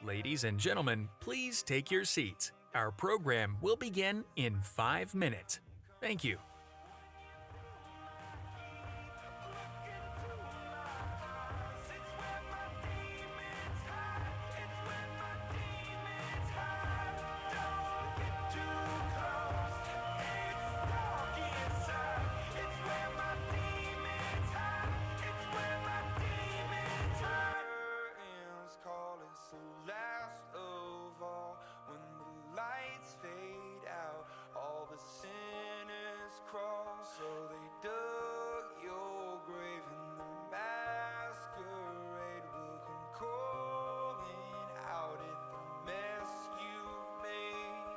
Ladies and gentlemen, please take your seats. Our program will begin in 5 minutes. Thank you. So they dug your grave and the masquerade will come calling out at the mess you've made.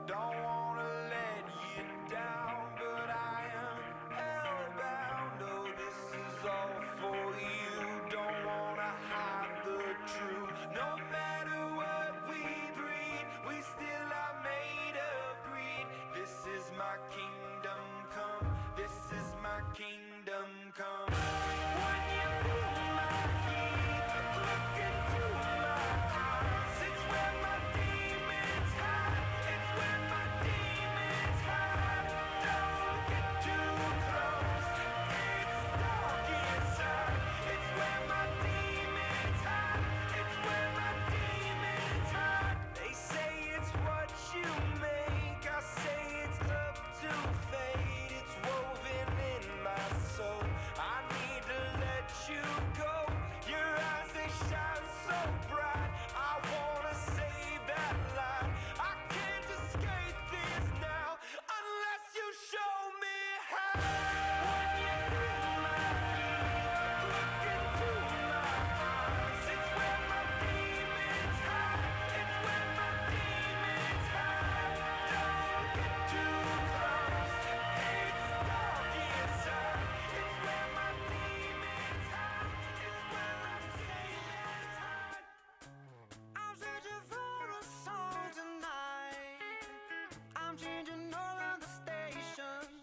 Don't wanna let you down, but I am hellbound. Oh, this is all for you. Don't wanna hide the truth. No matter what we breed, we still are made of greed. This is my kingdom come. This is my kingdom come. When you feel my heat, look into my eyes. It's where my demons hide. It's where my demons hide. Don't get too close. It's dark inside. It's where my demons hide. It's where my demons hide. They say it's what you make. I say it's up to fate. It's woven in my soul. I need to let you go. Your eyes, they shine so bright. I wanna save that light. I can't escape this now unless you show me how. When you feel my heat, look into my eyes. It's where my demons hide. It's where my demons hide. Don't get too close. It's dark inside. It's where my demons hide. It's where my demons hide. I'm searching for a song tonight. I'm changing all of the stations.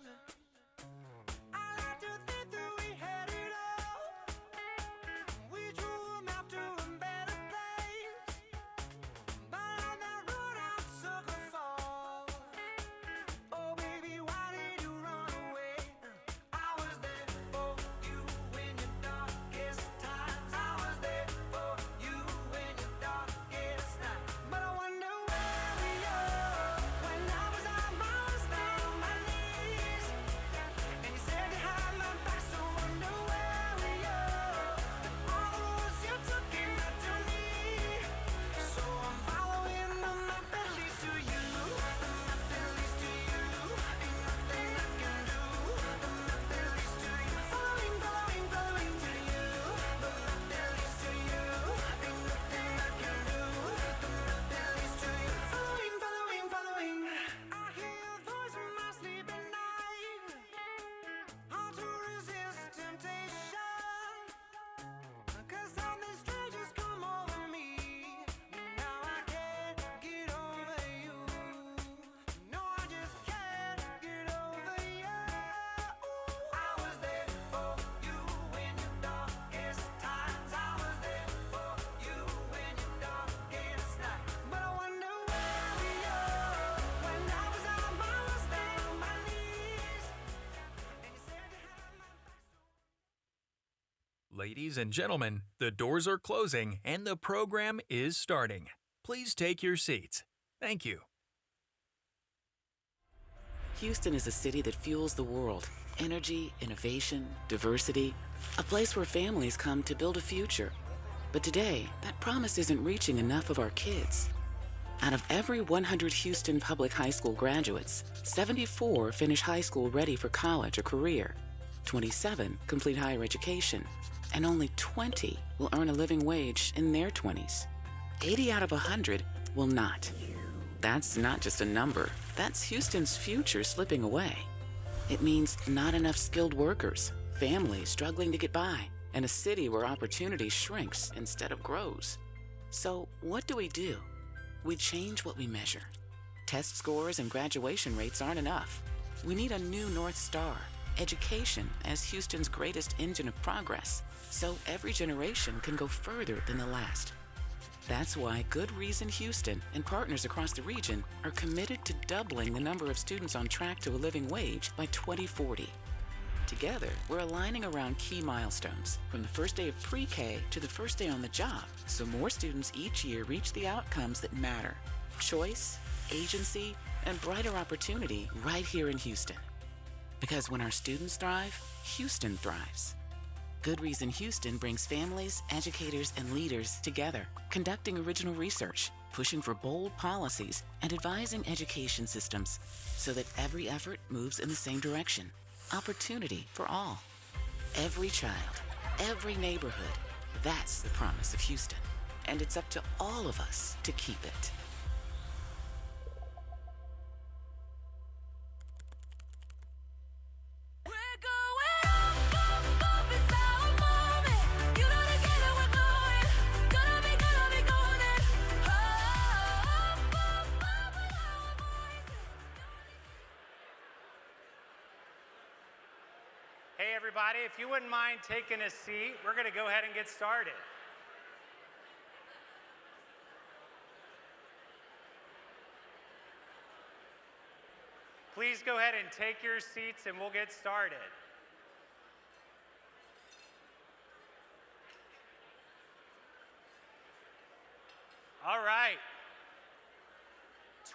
I like to think that we had it all. We drew a map to a better place. But on that road I took a fall. Oh baby, why did you run away? I was there for you in your darkest times. I was there for you in your darkest night. But I wonder where we are. When I was on my knees, and you said you had my back, so I wonder where we are. All the roads you took came back to me. So I'm following the map that leads to you. The map that leads to you. Ain't nothing I can do. The map that leads to you. Following, following, following to you. The map that leads to you. Ain't nothing I can do. The map that leads to you. Following, following, following. I hear your voice in my sleep at night. Hard to resist temptation. 'Cause something strange has come over me. Now I can't get over you. No, I just can't get over you. I was there for you in your darkest times. I was there for you in your darkest night. But I wonder where we are. When I was on my knees, and you said you had my back. Ladies and gentlemen, the doors are closing and the program is starting. Please take your seats. Thank you. Houston is a city that fuels the world. Energy, innovation, diversity. A place where families come to build a future. But today, that promise isn't reaching enough of our kids. Out of every 100 Houston public high school graduates, 74 finish high school ready for college or career. 27 complete higher education. And only 20 will earn a living wage in their 20s. 80 out of 100 will not. That's not just a number. That's Houston's future slipping away. It means not enough skilled workers, families struggling to get by, and a city where opportunity shrinks instead of grows. So what do? We change what we measure. Test scores and graduation rates aren't enough. We need a new North Star, education as Houston's greatest engine of progress, so every generation can go further than the last. That's why Good Reason Houston and partners across the region are committed to doubling the number of students on track to a living wage by 2040. Together, we're aligning around key milestones, from the first day of pre-K to the first day on the job, so more students each year reach the outcomes that matter: choice, agency, and brighter opportunity right here in Houston. Because when our students thrive, Houston thrives. Good Reason Houston brings families, educators, and leaders together, conducting original research, pushing for bold policies, and advising education systems so that every effort moves in the same direction: opportunity for all. Every child, every neighborhood. That's the promise of Houston. And it's up to all of us to keep it. Hey everybody, if you wouldn't mind taking a seat, we're going to go ahead and get started. Please go ahead and take your seats and we'll get started. All right.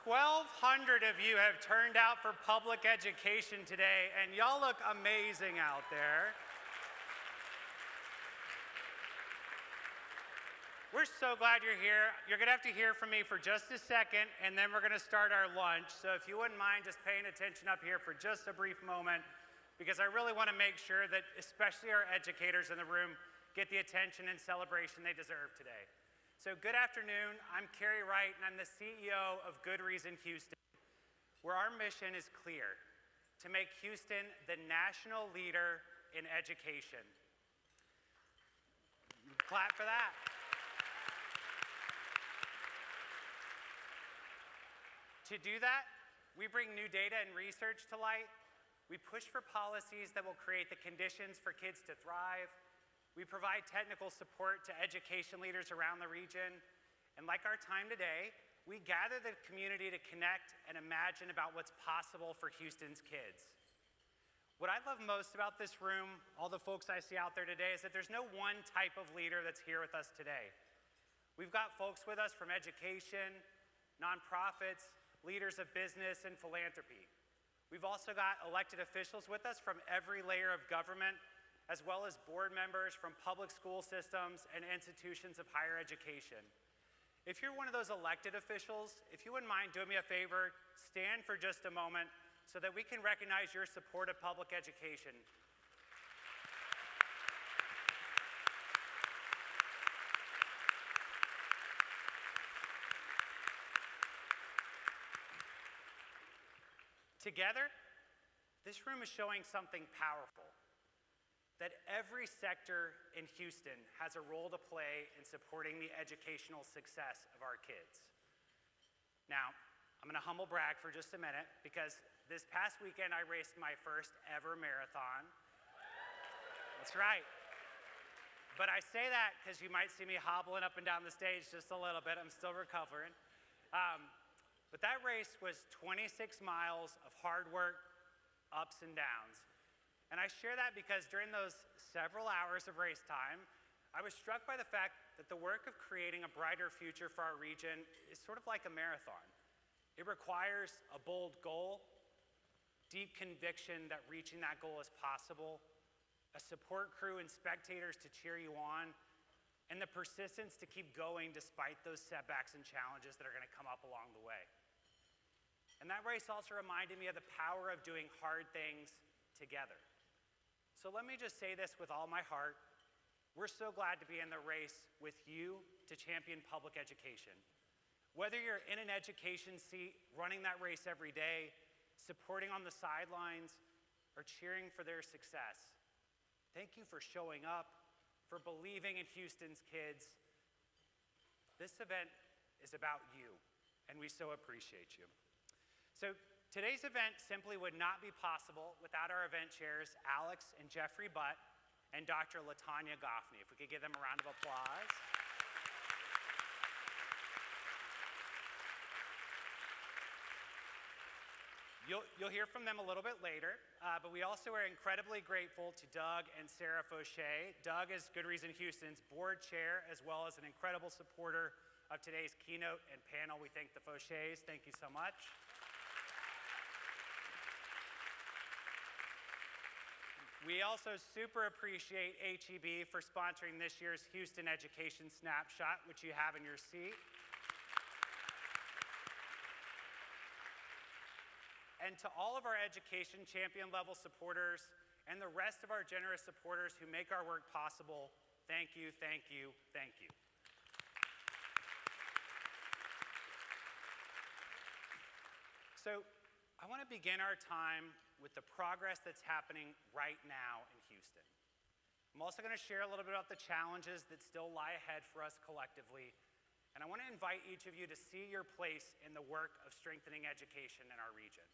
1,200 of you have turned out for public education today, and y'all look amazing out there. We're so glad you're here. You're gonna have to hear from me for just a second, and then we're gonna start our lunch. So if you wouldn't mind just paying attention up here for just a brief moment, because I really wanna make sure that especially our educators in the room get the attention and celebration they deserve today. So good afternoon, I'm Carrie Wright, and I'm the CEO of Good Reason Houston, where our mission is clear: to make Houston the national leader in education. Clap for that. To do that, we bring new data and research to light. We push for policies that will create the conditions for kids to thrive. We provide technical support to education leaders around the region. And like our time today, we gather the community to connect and imagine about what's possible for Houston's kids. What I love most about this room, all the folks I see out there today, is that there's no one type of leader that's here with us today. We've got folks with us from education, nonprofits, leaders of business, and philanthropy. We've also got elected officials with us from every layer of government, as well as board members from public school systems and institutions of higher education. If you're one of those elected officials, if you wouldn't mind doing me a favor, stand for just a moment so that we can recognize your support of public education. Together, this room is showing something powerful: that every sector in Houston has a role to play in supporting the educational success of our kids. Now, I'm gonna humble brag for just a minute, because this past weekend I raced my first ever marathon. That's right. But I say that because you might see me hobbling up and down the stage just a little bit. I'm still recovering. But that race was 26 miles of hard work, ups and downs. And I share that because during those several hours of race time, I was struck by the fact that the work of creating a brighter future for our region is sort of like a marathon. It requires a bold goal, deep conviction that reaching that goal is possible, a support crew and spectators to cheer you on, and the persistence to keep going despite those setbacks and challenges that are gonna come up along the way. And that race also reminded me of the power of doing hard things together. So let me just say this with all my heart: we're so glad to be in the race with you to champion public education. Whether you're in an education seat, running that race every day, supporting on the sidelines, or cheering for their success, thank you for showing up, for believing in Houston's kids. This event is about you, and we so appreciate you. So today's event simply would not be possible without our event chairs, Alex and Jeffrey Butt, and Dr. Latanya Goffney. If we could give them a round of applause. You'll hear from them a little bit later, but we also are incredibly grateful to Doug and Sarah Fauché. Doug is Good Reason Houston's board chair, as well as an incredible supporter of today's keynote and panel. We thank the Fauchés. Thank you so much. We also super appreciate HEB for sponsoring this year's Houston Education Snapshot, which you have in your seat. And to all of our education champion level supporters and the rest of our generous supporters who make our work possible, thank you, thank you, thank you. So I want to begin our time with the progress that's happening right now in Houston. I'm also going to share a little bit about the challenges that still lie ahead for us collectively, and I want to invite each of you to see your place in the work of strengthening education in our region.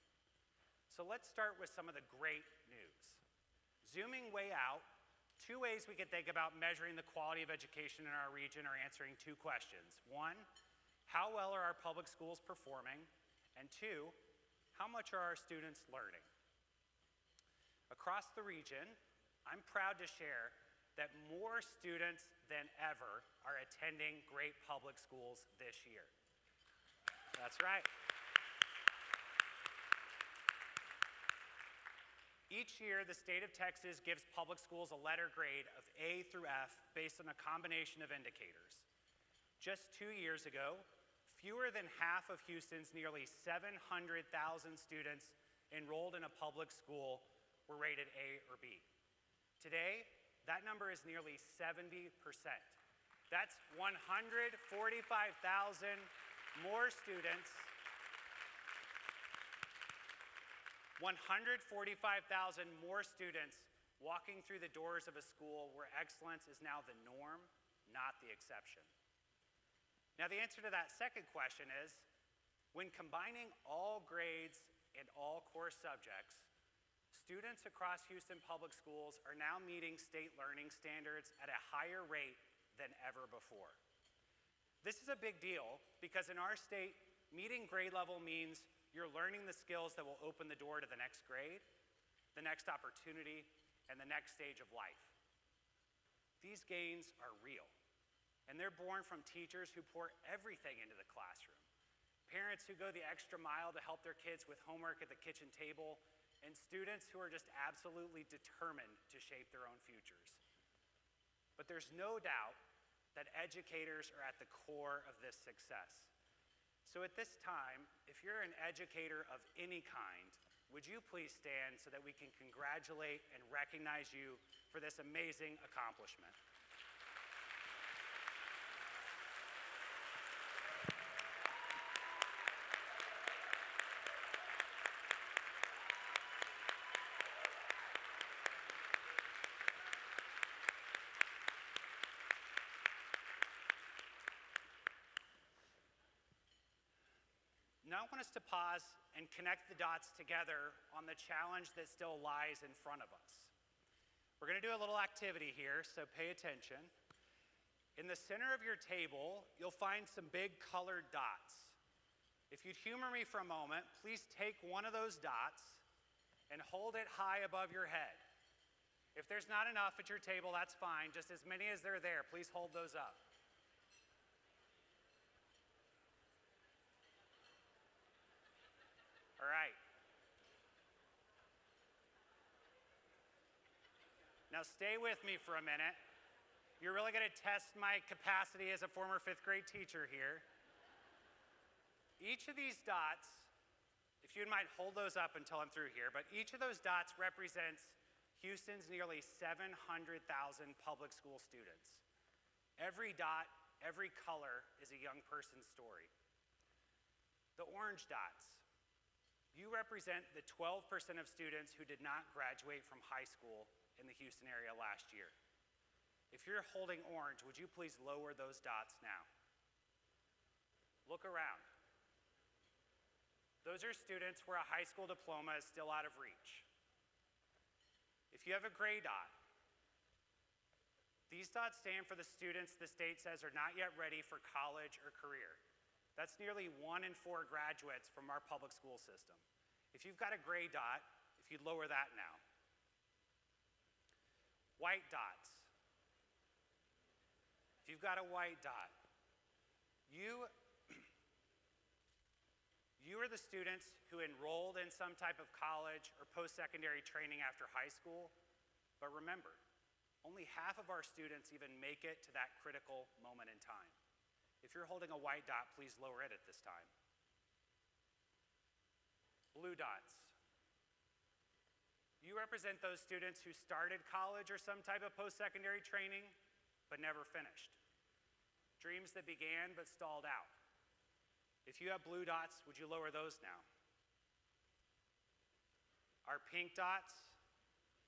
So let's start with some of the great news. Zooming way out, two ways we can think about measuring the quality of education in our region are answering two questions. One, how well are our public schools performing? And two, how much are our students learning? Across the region, I'm proud to share that more students than ever are attending great public schools this year. That's right. Each year, the state of Texas gives public schools a letter grade of A through F based on a combination of indicators. Just 2 years ago, fewer than half of Houston's nearly 700,000 students enrolled in a public school were rated A or B. Today, that number is nearly 70%. That's 145,000 more students. 145,000 more students walking through the doors of a school where excellence is now the norm, not the exception. Now, the answer to that second question is, when combining all grades and all core subjects, students across Houston public schools are now meeting state learning standards at a higher rate than ever before. This is a big deal because in our state, meeting grade level means you're learning the skills that will open the door to the next grade, the next opportunity, and the next stage of life. These gains are real, and they're born from teachers who pour everything into the classroom, parents who go the extra mile to help their kids with homework at the kitchen table, and students who are just absolutely determined to shape their own futures. But there's no doubt that educators are at the core of this success. So at this time, if you're an educator of any kind, would you please stand so that we can congratulate and recognize you for this amazing accomplishment? Now I want us to pause and connect the dots together on the challenge that still lies in front of us. We're going to do a little activity here, so pay attention. In the center of your table, you'll find some big colored dots. If you'd humor me for a moment, please take one of those dots and hold it high above your head. If there's not enough at your table, that's fine. Just as many as are there, please hold those up. All right. Now stay with me for a minute. You're really going to test my capacity as a former 5th grade teacher here. Each of these dots, if you might hold those up until I'm through here, but each of those dots represents Houston's nearly 700,000 public school students. Every dot, every color is a young person's story. The orange dots, you represent the 12% of students who did not graduate from high school in the Houston area last year. If you're holding orange, would you please lower those dots now? Look around. Those are students where a high school diploma is still out of reach. If you have a gray dot, these dots stand for the students the state says are not yet ready for college or career. That's nearly 1 in 4 graduates from our public school system. If you've got a gray dot, if you'd lower that now. White dots. If you've got a white dot, you are the students who enrolled in some type of college or post-secondary training after high school, but remember, only half of our students even make it to that critical moment in time. If you're holding a white dot, please lower it at this time. Blue dots. You represent those students who started college or some type of post-secondary training, but never finished. Dreams that began but stalled out. If you have blue dots, would you lower those now? Our pink dots,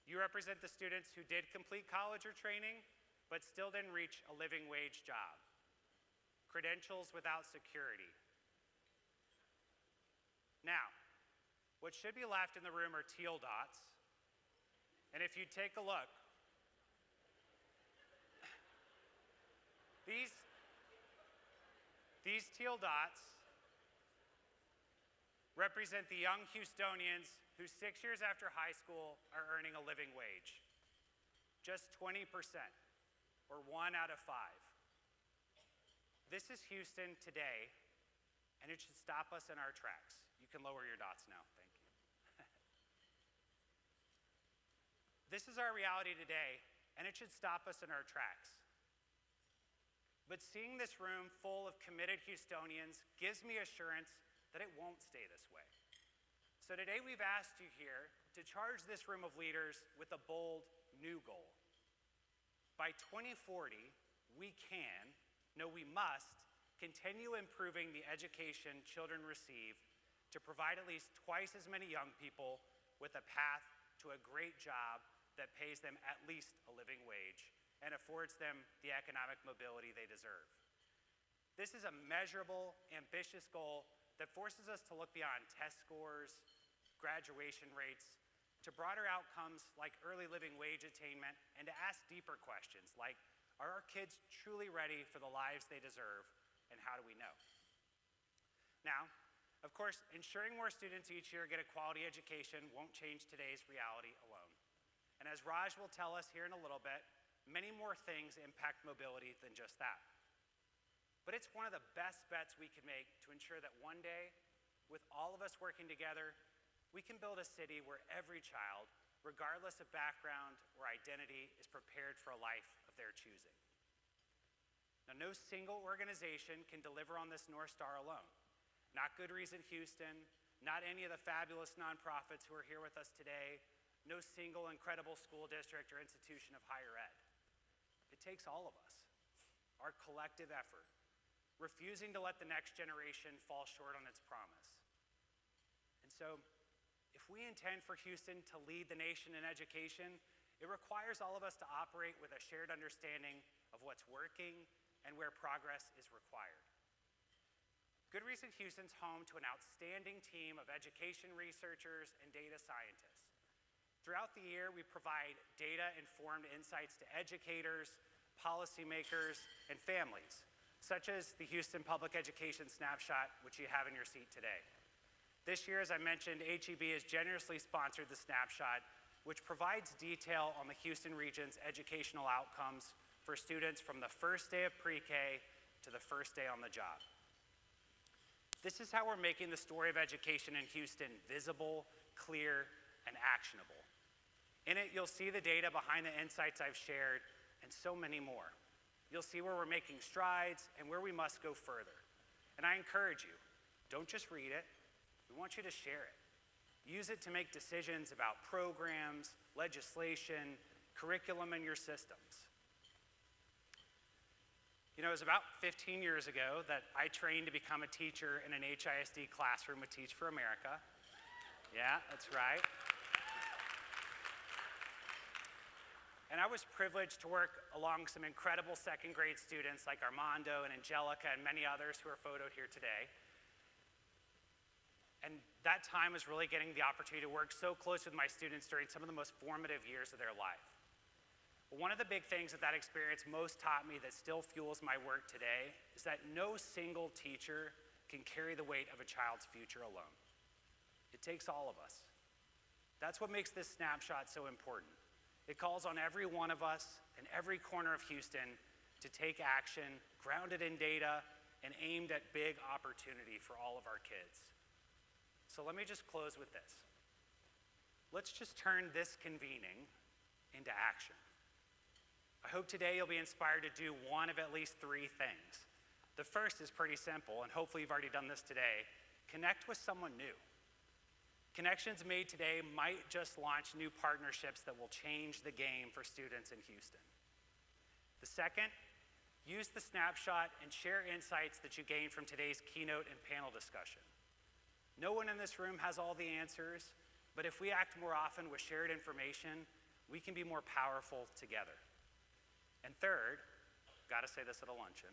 you represent the students who did complete college or training, but still didn't reach a living wage job. Credentials without security. Now, what should be left in the room are teal dots. And if you take a look, these teal dots represent the young Houstonians who 6 years after high school are earning a living wage. Just 20%, or 1 out of 5. This is Houston today, and it should stop us in our tracks. You can lower your dots now, thank you. This is our reality today, and it should stop us in our tracks. But seeing this room full of committed Houstonians gives me assurance that it won't stay this way. So today we've asked you here to charge this room of leaders with a bold new goal. By 2040, we can, no, we must, continue improving the education children receive to provide at least twice as many young people with a path to a great job that pays them at least a living wage and affords them the economic mobility they deserve. This is a measurable, ambitious goal that forces us to look beyond test scores, graduation rates, to broader outcomes like early living wage attainment, and to ask deeper questions like, are our kids truly ready for the lives they deserve, and how do we know? Now, of course, ensuring more students each year get a quality education won't change today's reality alone. And as Raj will tell us here in a little bit, many more things impact mobility than just that. But it's one of the best bets we can make to ensure that one day, with all of us working together, we can build a city where every child, regardless of background or identity, is prepared for a life of their choosing. Now, no single organization can deliver on this North Star alone. Not Good Reason Houston, not any of the fabulous nonprofits who are here with us today, no single incredible school district or institution of higher ed. It takes all of us, our collective effort, refusing to let the next generation fall short on its promise. And so, if we intend for Houston to lead the nation in education, it requires all of us to operate with a shared understanding of what's working and where progress is required. Good Reason Houston's home to an outstanding team of education researchers and data scientists. Throughout the year, we provide data-informed insights to educators, policymakers, and families, such as the Houston Public Education Snapshot, which you have in your seat today. This year, as I mentioned, HEB has generously sponsored the Snapshot, which provides detail on the Houston region's educational outcomes for students from the first day of pre-K to the first day on the job. This is how we're making the story of education in Houston visible, clear, and actionable. In it, you'll see the data behind the insights I've shared, and so many more. You'll see where we're making strides and where we must go further. And I encourage you, don't just read it, we want you to share it. Use it to make decisions about programs, legislation, curriculum in your systems. You know, it was about 15 years ago that I trained to become a teacher in an HISD classroom with Teach for America. Yeah, that's right. And I was privileged to work along some incredible second grade students like Armando and Angelica and many others who are photoed here today. And that time was really getting the opportunity to work so close with my students during some of the most formative years of their life. But one of the big things that experience most taught me that still fuels my work today is that no single teacher can carry the weight of a child's future alone. It takes all of us. That's what makes this snapshot so important. It calls on every one of us in every corner of Houston to take action, grounded in data, and aimed at big opportunity for all of our kids. So let me just close with this. Let's just turn this convening into action. I hope today you'll be inspired to do one of at least 3 things. The first is pretty simple, and hopefully you've already done this today. Connect with someone new. Connections made today might just launch new partnerships that will change the game for students in Houston. The second, use the snapshot and share insights that you gained from today's keynote and panel discussion. No one in this room has all the answers, but if we act more often with shared information, we can be more powerful together. And third, gotta say this at a luncheon,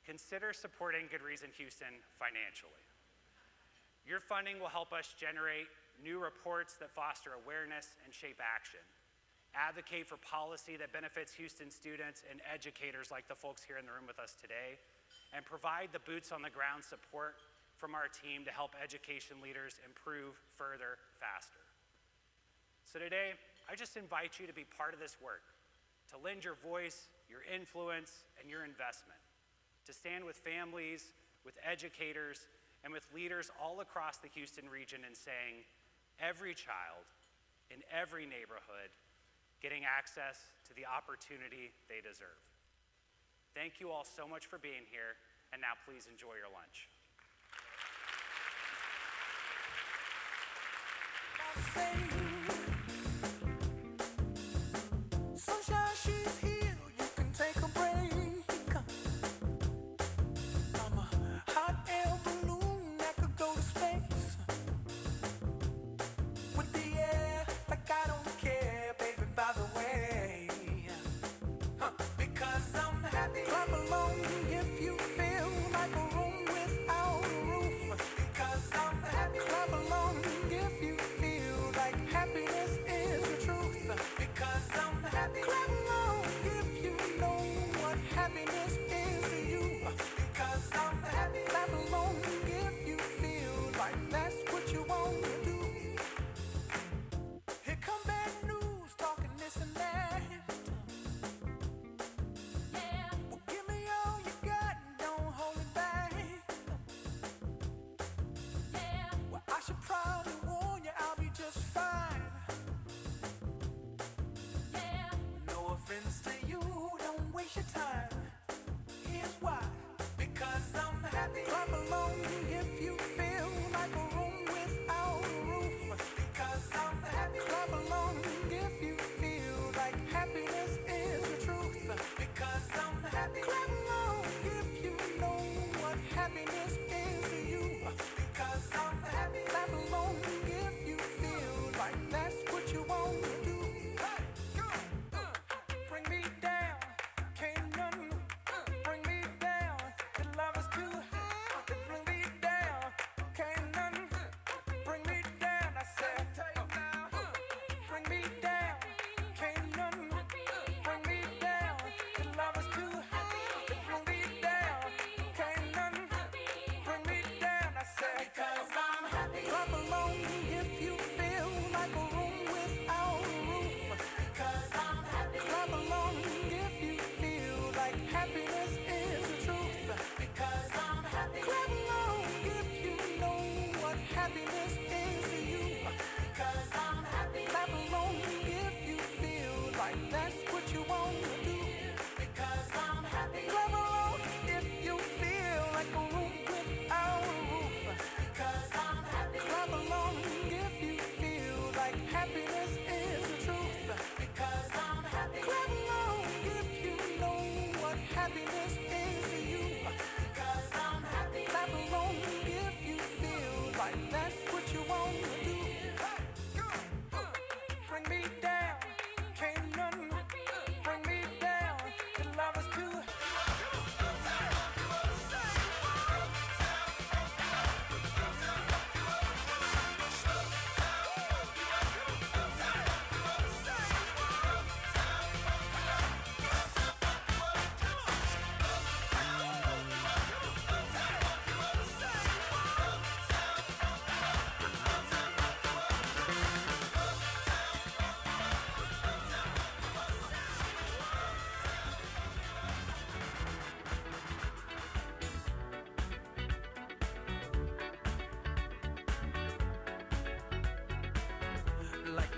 consider supporting Good Reason Houston financially. Your funding will help us generate new reports that foster awareness and shape action, advocate for policy that benefits Houston students and educators like the folks here in the room with us today, and provide the boots on the ground support from our team to help education leaders improve further, faster. So today, I just invite you to be part of this work, to lend your voice, your influence, and your investment, to stand with families, with educators, and with leaders all across the Houston region in saying, every child in every neighborhood getting access to the opportunity they deserve. Thank you all so much for being here, and now please enjoy your lunch. Sunshine, she's here, you can take a break. I'm a hot air balloon that could go to space. With the air, like I don't care, baby, by the way. Because I'm happy. Clap along if you feel like a room without a roof. Because I'm happy. Clap along if you feel like happiness is the truth. Because I'm happy. Clap along if you know what happiness is to you. Because I'm happy. Clap along if you feel like that's what you want to do. Here come bad news, talking this and that. Yeah. Well, give me all you got, don't hold it back. Yeah. Well, I should probably warn you, I'll be just fine. Yeah. No offense to you, don't waste your time. Here's why. Because I'm happy. Clap along if you feel like a room without a roof. Because I'm happy. Clap along if you feel like happiness is the truth. Because I'm happy. Clap along if you know what happiness is to you. Because I'm happy. Clap along if you feel like that's what you want to do. Bring me down, can't none bring me down. The love is too high to bring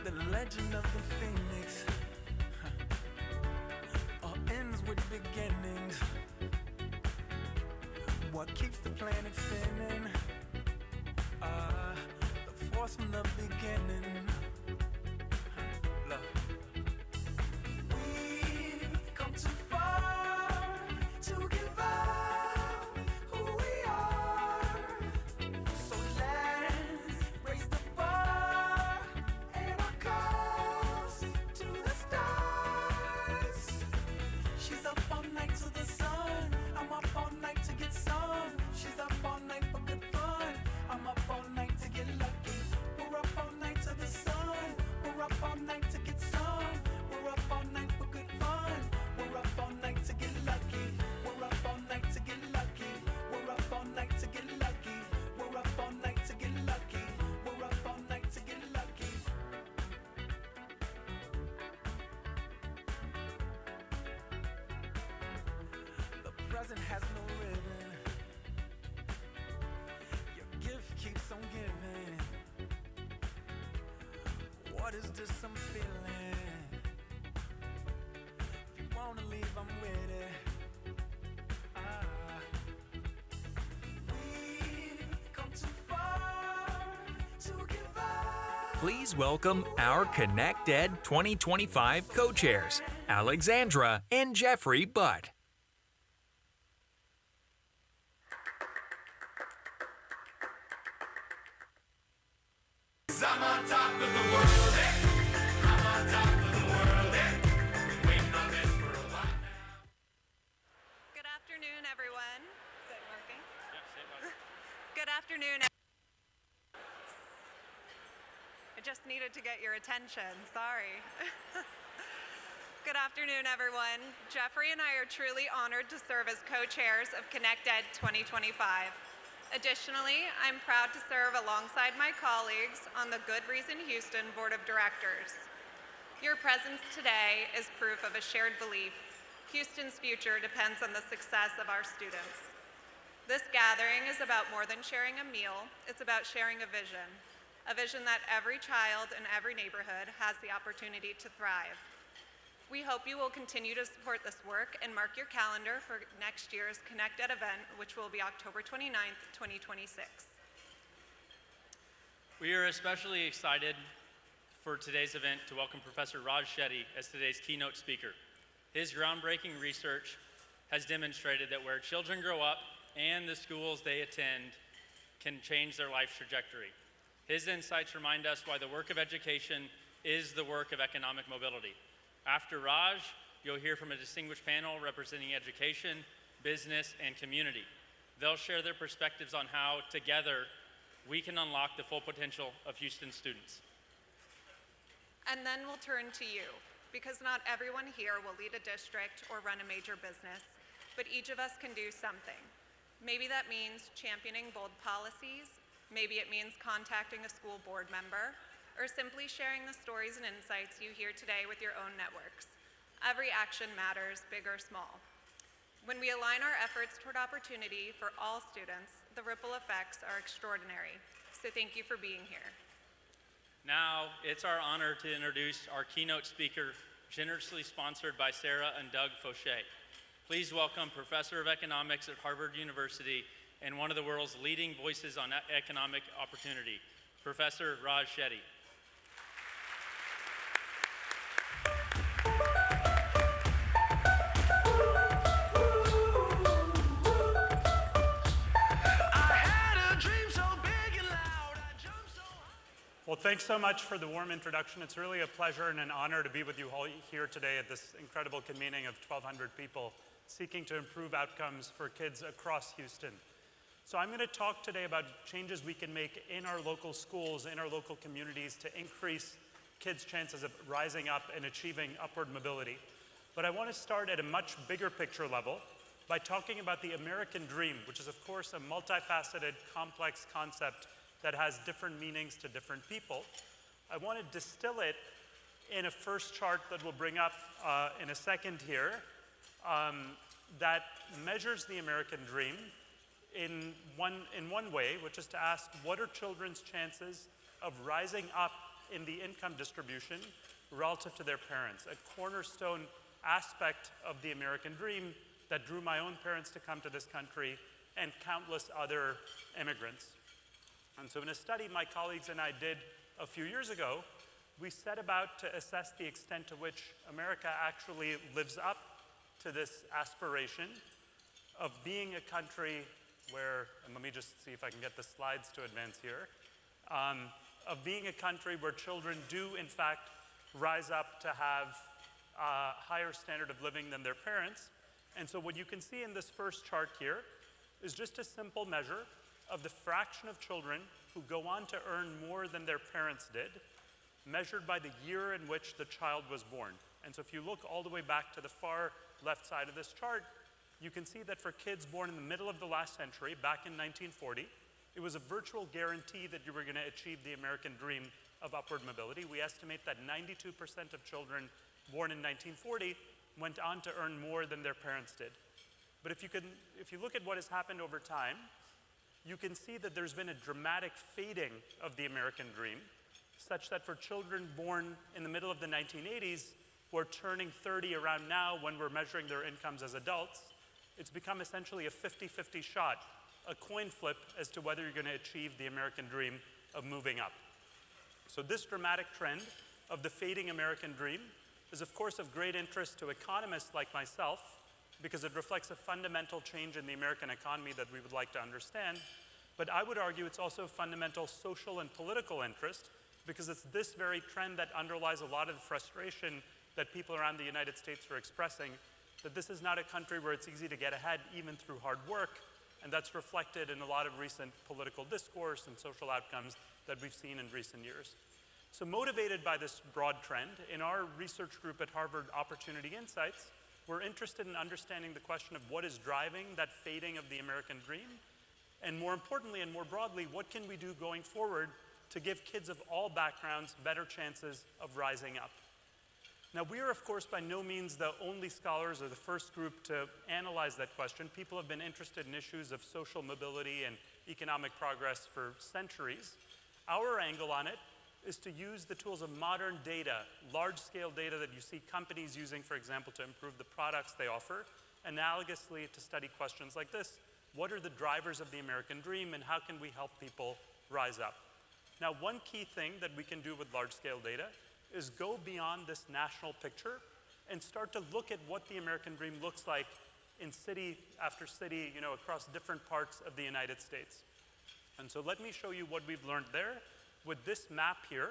the legend of the phoenix all ends with beginnings. What keeps the planet spinning? The force from the beginning. Love. We've come too far to give up who we are. So let's raise the bar and our cups to the stars. She's up all night to the sun. I'm up all night to get some. She's up all night for good fun. I'm up all night to get lucky. We're up all night to the sun. We're up all night to get some. We're up all night for good fun. We're up all night to get lucky. We're up all night to get lucky. We're up all night to get lucky. We're up all night to get lucky. We're up all night to get lucky. The present has no ribbon. Your gift keeps on giving. What is this I'm feeling? If you wanna leave, I'm with it. We've come too far to give up. Please welcome our connectED 2025 co-chairs, Alexandra and Jeffrey Butt. I'm on top of the world, I'm on top of the world, Been waiting on this for a while now. Good afternoon, everyone. Is it working? Good afternoon. I just needed to get your attention. Sorry. Good afternoon, everyone. Jeffrey and I are truly honored to serve as co-chairs of connectED 2025. Additionally, I'm proud to serve alongside my colleagues on the Good Reason Houston Board of Directors. Your presence today is proof of a shared belief. Houston's future depends on the success of our students. This gathering is about more than sharing a meal, it's about sharing a vision that every child in every neighborhood has the opportunity to thrive. We hope you will continue to support this work and mark your calendar for next year's connectED event, which will be October 29th, 2026. We are especially excited for today's event to welcome Professor Raj Shetty as today's keynote speaker. His groundbreaking research has demonstrated that where children grow up and the schools they attend can change their life's trajectory. His insights remind us why the work of education is the work of economic mobility. After Raj, you'll hear from a distinguished panel representing education, business, and community. They'll share their perspectives on how, together, we can unlock the full potential of Houston students. And then we'll turn to you, because not everyone here will lead a district or run a major business, but each of us can do something. Maybe that means championing bold policies, maybe it means contacting a school board member, or simply sharing the stories and insights you hear today with your own networks. Every action matters, big or small. When we align our efforts toward opportunity for all students, the ripple effects are extraordinary. So thank you for being here. Now, it's our honor to introduce our keynote speaker, generously sponsored by Sarah and Doug Fauché. Please welcome Professor of Economics at Harvard University and one of the world's leading voices on economic opportunity, Professor Raj Shetty. Well, thanks so much for the warm introduction. It's really a pleasure and an honor to be with you all here today at this incredible convening of 1,200 people seeking to improve outcomes for kids across Houston. So I'm going to talk today about changes we can make in our local schools, in our local communities to increase kids' chances of rising up and achieving upward mobility. But I want to start at a much bigger picture level by talking about the American dream, which is of course a multifaceted, complex concept that has different meanings to different people. I want to distill it in a first chart that we'll bring up in a second here that measures the American dream in one way, which is to ask, what are children's chances of rising up in the income distribution relative to their parents, a cornerstone aspect of the American dream that drew my own parents to come to this country and countless other immigrants. And so in a study my colleagues and I did a few years ago, we set about to assess the extent to which America actually lives up to this aspiration of being a country where, and let me just see if I can get the slides to advance here, of being a country where children do in fact rise up to have a higher standard of living than their parents. And so what you can see in this first chart here is just a simple measure of the fraction of children who go on to earn more than their parents did, measured by the year in which the child was born. And so if you look all the way back to the far left side of this chart, you can see that for kids born in the middle of the last century, back in 1940, it was a virtual guarantee that you were going to achieve the American dream of upward mobility. We estimate that 92% of children born in 1940 went on to earn more than their parents did. But if you look at what has happened over time, you can see that there's been a dramatic fading of the American dream, such that for children born in the middle of the 1980s, who are turning 30 around now when we're measuring their incomes as adults, it's become essentially a 50-50 shot, a coin flip as to whether you're going to achieve the American dream of moving up. So this dramatic trend of the fading American dream is of course of great interest to economists like myself, because it reflects a fundamental change in the American economy that we would like to understand. But I would argue it's also of fundamental social and political interest, because it's this very trend that underlies a lot of the frustration that people around the United States are expressing, that this is not a country where it's easy to get ahead even through hard work, and that's reflected in a lot of recent political discourse and social outcomes that we've seen in recent years. So motivated by this broad trend, in our research group at Harvard Opportunity Insights, we're interested in understanding the question of what is driving that fading of the American dream, and more importantly and more broadly, what can we do going forward to give kids of all backgrounds better chances of rising up. Now, we are, of course, by no means the only scholars or the first group to analyze that question. People have been interested in issues of social mobility and economic progress for centuries. Our angle on it is to use the tools of modern data, large-scale data that you see companies using, for example, to improve the products they offer, analogously to study questions like this. What are the drivers of the American dream, and how can we help people rise up? Now, one key thing that we can do with large-scale data is go beyond this national picture and start to look at what the American dream looks like in city after city, across different parts of the United States. And so let me show you what we've learned there with this map here,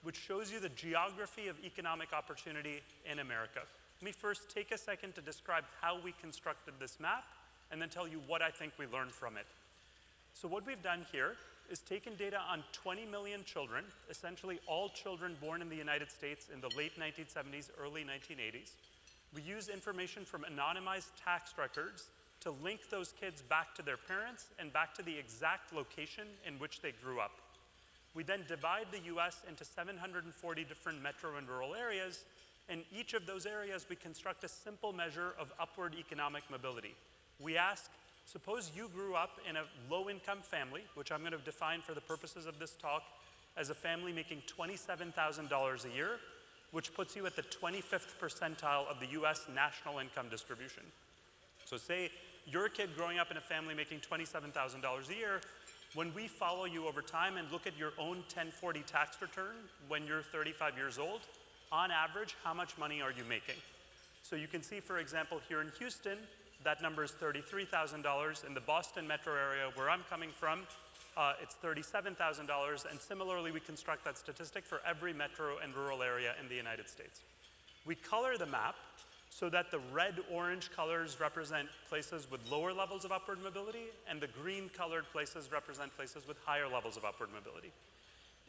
which shows you the geography of economic opportunity in America. Let me first take a second to describe how we constructed this map, and then tell you what I think we learned from it. So what we've done here is taken data on 20 million children, essentially all children born in the United States in the late 1970s, early 1980s. We use information from anonymized tax records to link those kids back to their parents and back to the exact location in which they grew up. We then divide the US into 740 different metro and rural areas. In each of those areas, we construct a simple measure of upward economic mobility. We ask, suppose you grew up in a low-income family, which I'm going to define for the purposes of this talk as a family making $27,000 a year, which puts you at the 25th percentile of the US national income distribution. So say you're a kid growing up in a family making $27,000 a year. When we follow you over time and look at your own 1040 tax return when you're 35 years old, on average, how much money are you making? So you can see, for example, here in Houston, that number is $33,000. In the Boston metro area where I'm coming from, it's $37,000. And similarly, we construct that statistic for every metro and rural area in the United States. We color the map so that the red-orange colors represent places with lower levels of upward mobility, and the green-colored places represent places with higher levels of upward mobility.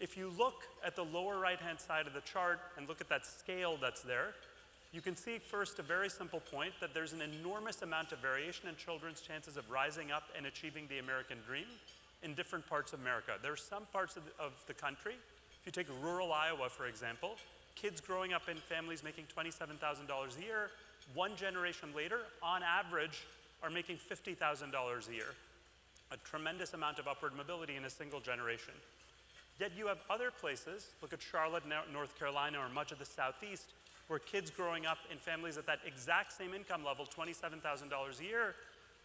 If you look at the lower right-hand side of the chart and look at that scale that's there, you can see first a very simple point, that there's an enormous amount of variation in children's chances of rising up and achieving the American dream in different parts of America. There are some parts of the country, if you take rural Iowa, for example, kids growing up in families making $27,000 a year, one generation later, on average, are making $50,000 a year. A tremendous amount of upward mobility in a single generation. Yet you have other places, look at Charlotte, North Carolina, or much of the Southeast, where kids growing up in families at that exact same income level, $27,000 a year,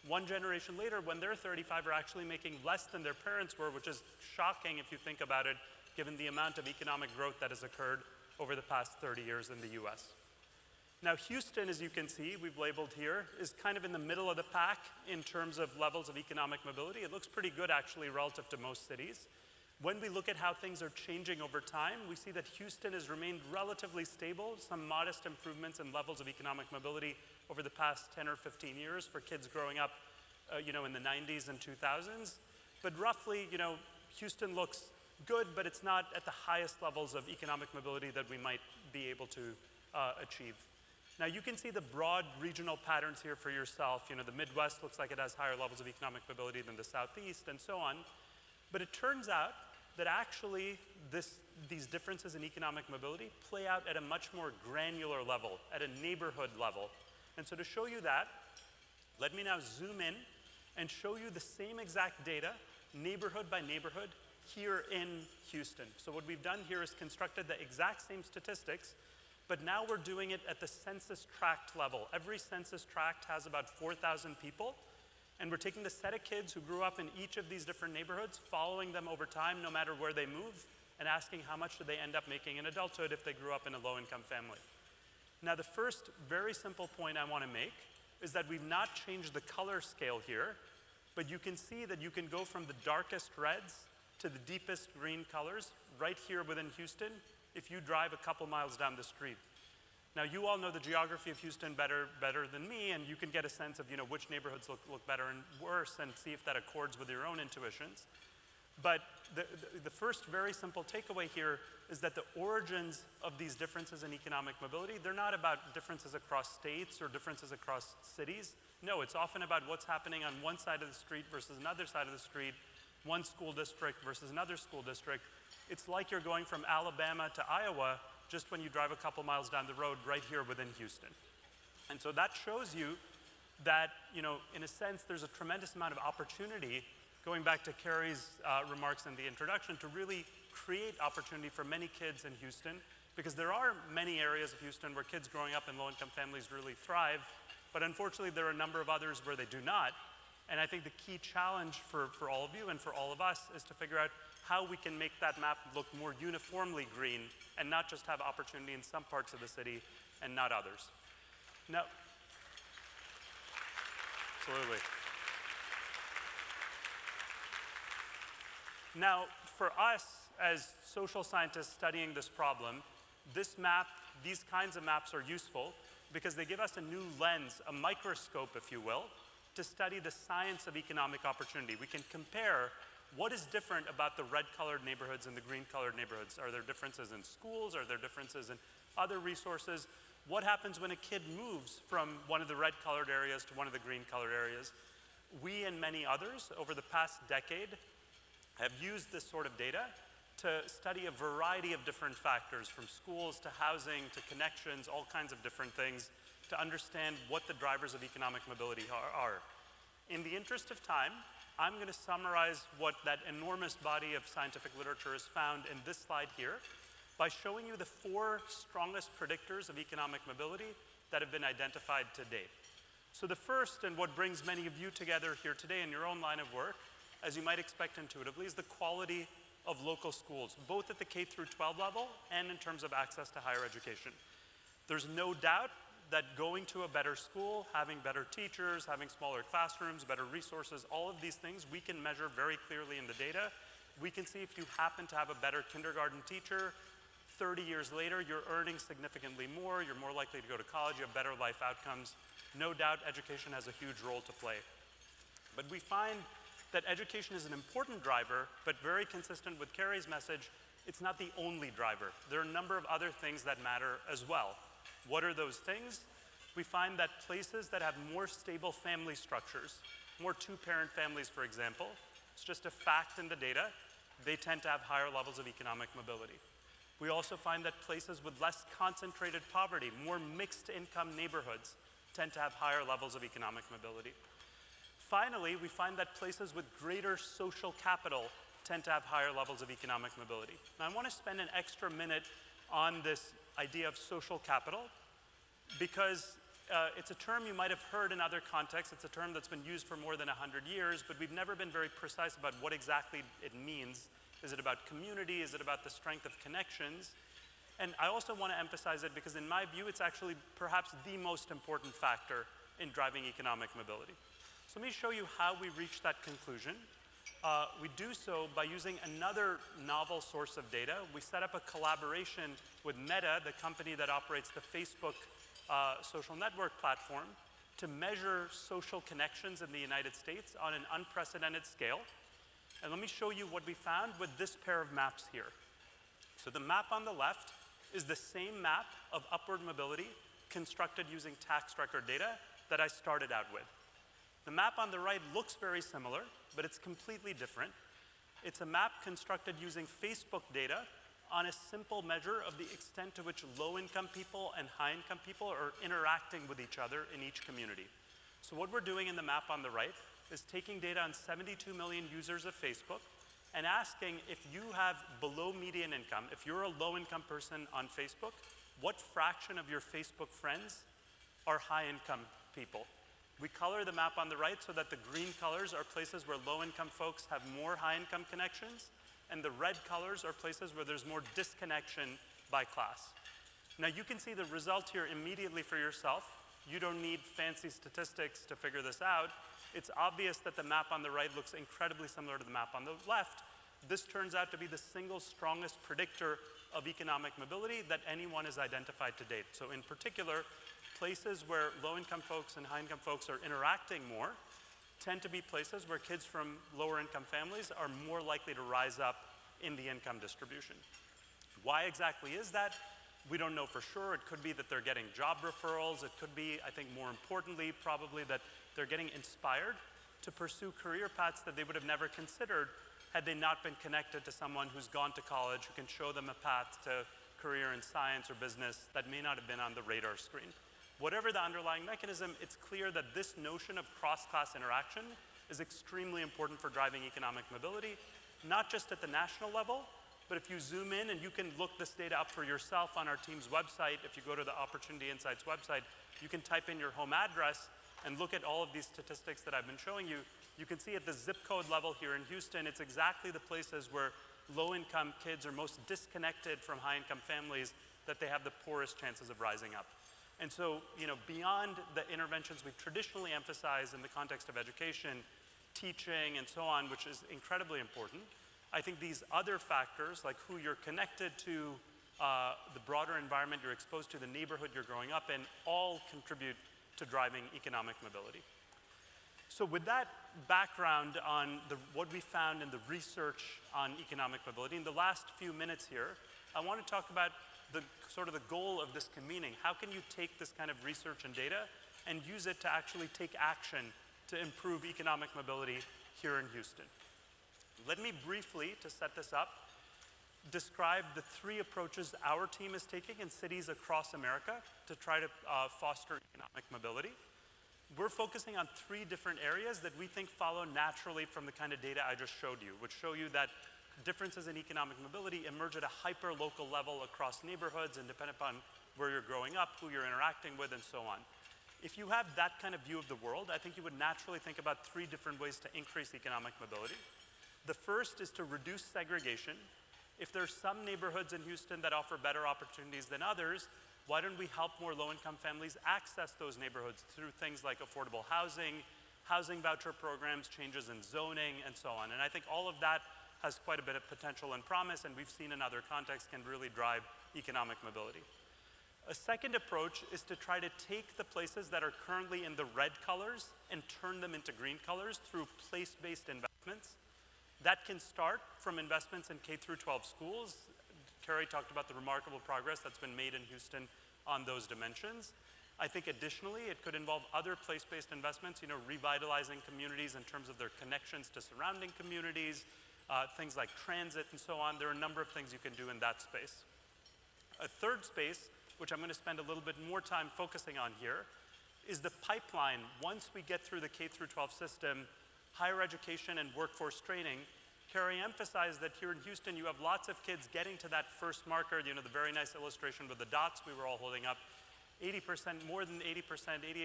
one generation later, when they're 35, are actually making less than their parents were, which is shocking if you think about it, given the amount of economic growth that has occurred over the past 30 years in the US. Now, Houston, as you can see, we've labeled here, is kind of in the middle of the pack in terms of levels of economic mobility. It looks pretty good, actually, relative to most cities. When we look at how things are changing over time, we see that Houston has remained relatively stable, some modest improvements in levels of economic mobility over the past 10 or 15 years for kids growing up in the 90s and 2000s. But roughly, Houston looks good, but it's not at the highest levels of economic mobility that we might be able to achieve. Now, you can see the broad regional patterns here for yourself. The Midwest looks like it has higher levels of economic mobility than the Southeast, and so on. But it turns out that actually these differences in economic mobility play out at a much more granular level, at a neighborhood level. And so to show you that, let me now zoom in and show you the same exact data, neighborhood by neighborhood, here in Houston. So what we've done here is constructed the exact same statistics, but now we're doing it at the census tract level. Every census tract has about 4,000 people. And we're taking the set of kids who grew up in each of these different neighborhoods, following them over time, no matter where they move, and asking how much do they end up making in adulthood if they grew up in a low-income family. Now, the first very simple point I want to make is that we've not changed the color scale here, but you can see that you can go from the darkest reds to the deepest green colors right here within Houston if you drive a couple miles down the street. Now, you all know the geography of Houston better than me, and you can get a sense of which neighborhoods look better and worse and see if that accords with your own intuitions. But the first very simple takeaway here is that the origins of these differences in economic mobility, they're not about differences across states or differences across cities. No, it's often about what's happening on one side of the street versus another side of the street, one school district versus another school district. It's like you're going from Alabama to Iowa just when you drive a couple miles down the road right here within Houston. And so that shows you that, in a sense, there's a tremendous amount of opportunity, going back to Carrie's remarks in the introduction, to really create opportunity for many kids in Houston, because there are many areas of Houston where kids growing up in low-income families really thrive, but unfortunately there are a number of others where they do not. And I think the key challenge for all of you and for all of us is to figure out how we can make that map look more uniformly green and not just have opportunity in some parts of the city and not others. Now, absolutely. Now, for us as social scientists studying this problem, this map, these kinds of maps are useful because they give us a new lens, a microscope, if you will, to study the science of economic opportunity. We can compare what is different about the red-colored neighborhoods and the green-colored neighborhoods. Are there differences in schools? Are there differences in other resources? What happens when a kid moves from one of the red-colored areas to one of the green-colored areas? We and many others over the past decade have used this sort of data to study a variety of different factors, from schools to housing to connections, all kinds of different things, to understand what the drivers of economic mobility are. In the interest of time, I'm going to summarize what that enormous body of scientific literature has found in this slide here by showing you the 4 strongest predictors of economic mobility that have been identified to date. So the first, and what brings many of you together here today in your own line of work, as you might expect intuitively, is the quality of local schools, both at the K through 12 level and in terms of access to higher education. There's no doubt that going to a better school, having better teachers, having smaller classrooms, better resources, all of these things we can measure very clearly in the data. We can see if you happen to have a better kindergarten teacher, 30 years later, you're earning significantly more, you're more likely to go to college, you have better life outcomes. No doubt education has a huge role to play. But we find that education is an important driver, but very consistent with Carrie's message, it's not the only driver. There are a number of other things that matter as well. What are those things? We find that places that have more stable family structures, more 2-parent families, for example, it's just a fact in the data, they tend to have higher levels of economic mobility. We also find that places with less concentrated poverty, more mixed income neighborhoods, tend to have higher levels of economic mobility. Finally, we find that places with greater social capital tend to have higher levels of economic mobility. Now, I want to spend an extra minute on this idea of social capital because it's a term you might have heard in other contexts. It's a term that's been used for more than 100 years, but we've never been very precise about what exactly it means. Is it about community? Is it about the strength of connections? And I also want to emphasize it because in my view, it's actually perhaps the most important factor in driving economic mobility. So let me show you how we reach that conclusion. We do so by using another novel source of data. We set up a collaboration with Meta, the company that operates the Facebook social network platform, to measure social connections in the United States on an unprecedented scale. And let me show you what we found with this pair of maps here. So the map on the left is the same map of upward mobility constructed using tax record data that I started out with. The map on the right looks very similar, but it's completely different. It's a map constructed using Facebook data on a simple measure of the extent to which low-income people and high-income people are interacting with each other in each community. So what we're doing in the map on the right is taking data on 72 million users of Facebook and asking if you have below median income, if you're a low-income person on Facebook, what fraction of your Facebook friends are high-income people? We color the map on the right so that the green colors are places where low-income folks have more high-income connections, and the red colors are places where there's more disconnection by class. Now you can see the result here immediately for yourself. You don't need fancy statistics to figure this out. It's obvious that the map on the right looks incredibly similar to the map on the left. This turns out to be the single strongest predictor of economic mobility that anyone has identified to date. So in particular, places where low-income folks and high-income folks are interacting more tend to be places where kids from lower-income families are more likely to rise up in the income distribution. Why exactly is that? We don't know for sure. It could be that they're getting job referrals. It could be, I think more importantly, probably that they're getting inspired to pursue career paths that they would have never considered had they not been connected to someone who's gone to college, who can show them a path to career in science or business that may not have been on the radar screen. Whatever the underlying mechanism, it's clear that this notion of cross-class interaction is extremely important for driving economic mobility, not just at the national level, but if you zoom in and you can look this data up for yourself on our team's website, if you go to the Opportunity Insights website, you can type in your home address and look at all of these statistics that I've been showing you. You can see at the zip code level here in Houston, it's exactly the places where low-income kids are most disconnected from high-income families that they have the poorest chances of rising up. And so, beyond the interventions we've traditionally emphasized in the context of education, teaching, and so on, which is incredibly important, I think these other factors, like who you're connected to, the broader environment you're exposed to, the neighborhood you're growing up in, all contribute to driving economic mobility. So with that background on what we found in the research on economic mobility, in the last few minutes here, I want to talk about the goal of this convening. How can you take this kind of research and data and use it to actually take action to improve economic mobility here in Houston? Let me briefly, to set this up, describe the three approaches our team is taking in cities across America to try to foster economic mobility. We're focusing on three different areas that we think follow naturally from the kind of data I just showed you, which show you that differences in economic mobility emerge at a hyper-local level across neighborhoods and depend upon where you're growing up, who you're interacting with, and so on. If you have that kind of view of the world, I think you would naturally think about three different ways to increase economic mobility. The first is to reduce segregation. If there's some neighborhoods in Houston that offer better opportunities than others, why don't we help more low-income families access those neighborhoods through things like affordable housing, housing voucher programs, changes in zoning, and so on. And I think all of that has quite a bit of potential and promise, and we've seen in other contexts can really drive economic mobility. A second approach is to try to take the places that are currently in the red colors and turn them into green colors through place-based investments. That can start from investments in K-12 schools. Carrie talked about the remarkable progress that's been made in Houston on those dimensions. I think additionally, it could involve other place-based investments, revitalizing communities in terms of their connections to surrounding communities, things like transit and so on. There are a number of things you can do in that space. A third space, which I'm going to spend a little bit more time focusing on here, is the pipeline. Once we get through the K-12 system, higher education and workforce training Carrie emphasized that here in Houston, you have lots of kids getting to that first marker, the very nice illustration with the dots we were all holding up. 80%, more than 80%,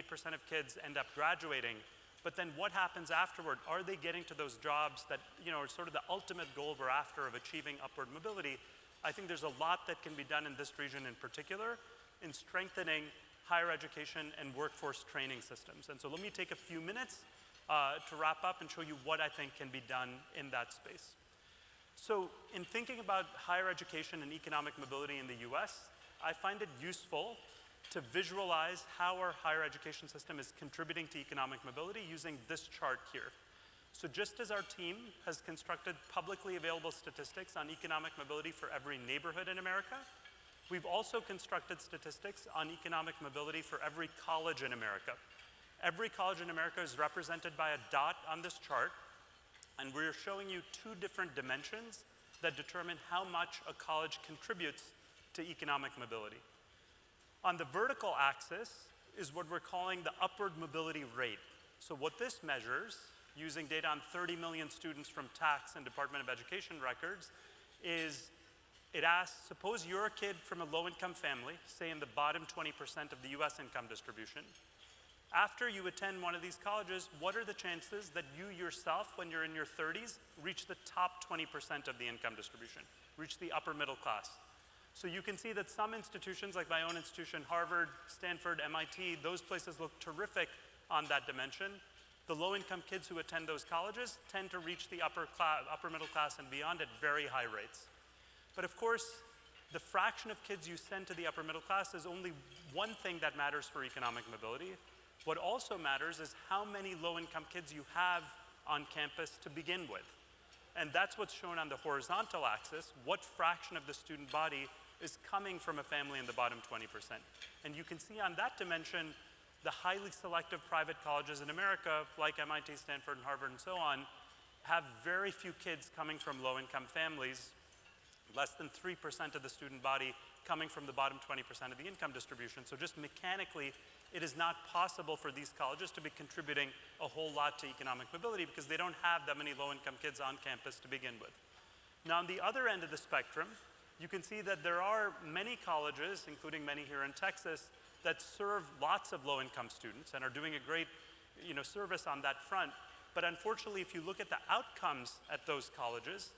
88% of kids end up graduating. But then what happens afterward? Are they getting to those jobs that, are sort of the ultimate goal we're after of achieving upward mobility? I think there's a lot that can be done in this region in particular in strengthening higher education and workforce training systems. And so let me take a few minutes to wrap up and show you what I think can be done in that space. So in thinking about higher education and economic mobility in the US, I find it useful to visualize how our higher education system is contributing to economic mobility using this chart here. So just as our team has constructed publicly available statistics on economic mobility for every neighborhood in America, we've also constructed statistics on economic mobility for every college in America. Every college in America is represented by a dot on this chart, and we're showing you two different dimensions that determine how much a college contributes to economic mobility. On the vertical axis is what we're calling the upward mobility rate. So what this measures, using data on 30 million students from tax and Department of Education records, is it asks, suppose you're a kid from a low-income family, say in the bottom 20% of the US income distribution. After you attend one of these colleges, what are the chances that you yourself, when you're in your 30s, reach the top 20% of the income distribution, reach the upper middle class? So you can see that some institutions, like my own institution, Harvard, Stanford, MIT, those places look terrific on that dimension. The low-income kids who attend those colleges tend to reach the upper middle class and beyond at very high rates. But of course, the fraction of kids you send to the upper middle class is only one thing that matters for economic mobility. What also matters is how many low-income kids you have on campus to begin with. And that's what's shown on the horizontal axis, what fraction of the student body is coming from a family in the bottom 20%. And you can see on that dimension, the highly selective private colleges in America, like MIT, Stanford, and Harvard, and so on, have very few kids coming from low-income families, less than 3% of the student body coming from the bottom 20% of the income distribution. So just mechanically, it is not possible for these colleges to be contributing a whole lot to economic mobility because they don't have that many low-income kids on campus to begin with. Now, on the other end of the spectrum, you can see that there are many colleges, including many here in Texas, that serve lots of low-income students and are doing a great service on that front. But unfortunately, if you look at the outcomes at those colleges,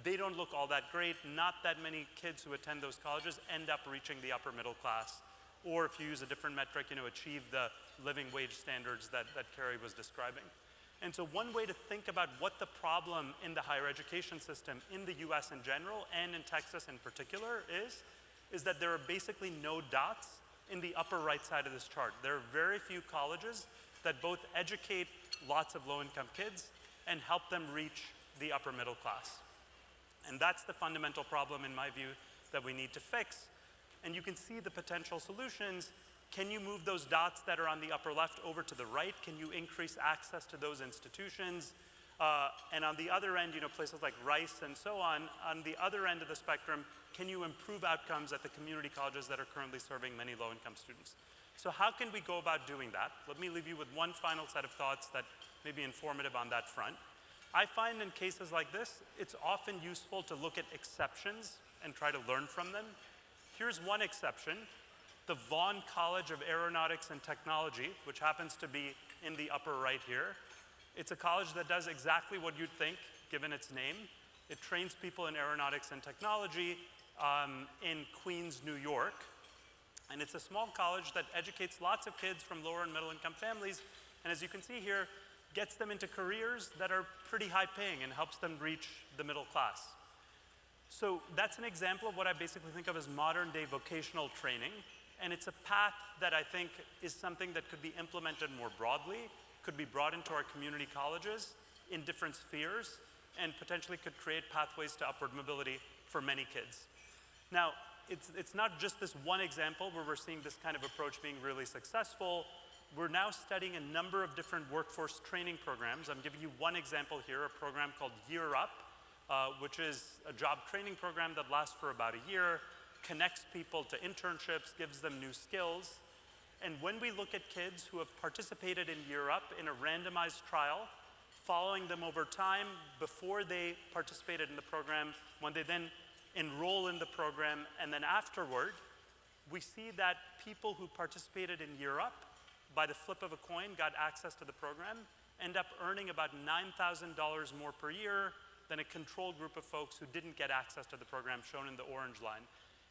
they don't look all that great. Not that many kids who attend those colleges end up reaching the upper middle class. Or if you use a different metric, achieve the living wage standards that Carrie was describing. And so one way to think about what the problem in the higher education system in the US in general and in Texas in particular is that there are basically no dots in the upper right side of this chart. There are very few colleges that both educate lots of low-income kids and help them reach the upper middle class. And that's the fundamental problem, in my view, that we need to fix. And you can see the potential solutions. Can you move those dots that are on the upper left over to the right? Can you increase access to those institutions? And on the other end, places like Rice and so on the other end of the spectrum, can you improve outcomes at the community colleges that are currently serving many low-income students? So how can we go about doing that? Let me leave you with one final set of thoughts that may be informative on that front. I find in cases like this, it's often useful to look at exceptions and try to learn from them. Here's one exception, the Vaughn College of Aeronautics and Technology, which happens to be in the upper right here. It's a college that does exactly what you'd think, given its name. It trains people in aeronautics and technology in Queens, New York. And it's a small college that educates lots of kids from lower and middle income families. And as you can see here, gets them into careers that are pretty high paying and helps them reach the middle class. So that's an example of what I basically think of as modern day vocational training. And it's a path that I think is something that could be implemented more broadly, could be brought into our community colleges in different spheres, and potentially could create pathways to upward mobility for many kids. Now, it's not just this one example where we're seeing this kind of approach being really successful. We're now studying a number of different workforce training programs. I'm giving you one example here, a program called Year Up, which is a job training program that lasts for about a year, connects people to internships, gives them new skills. And when we look at kids who have participated in Year Up in a randomized trial, following them over time before they participated in the program, when they then enroll in the program, and then afterward, we see that people who participated in Year Up, by the flip of a coin, got access to the program, end up earning about $9,000 more per year than a control group of folks who didn't get access to the program, shown in the orange line.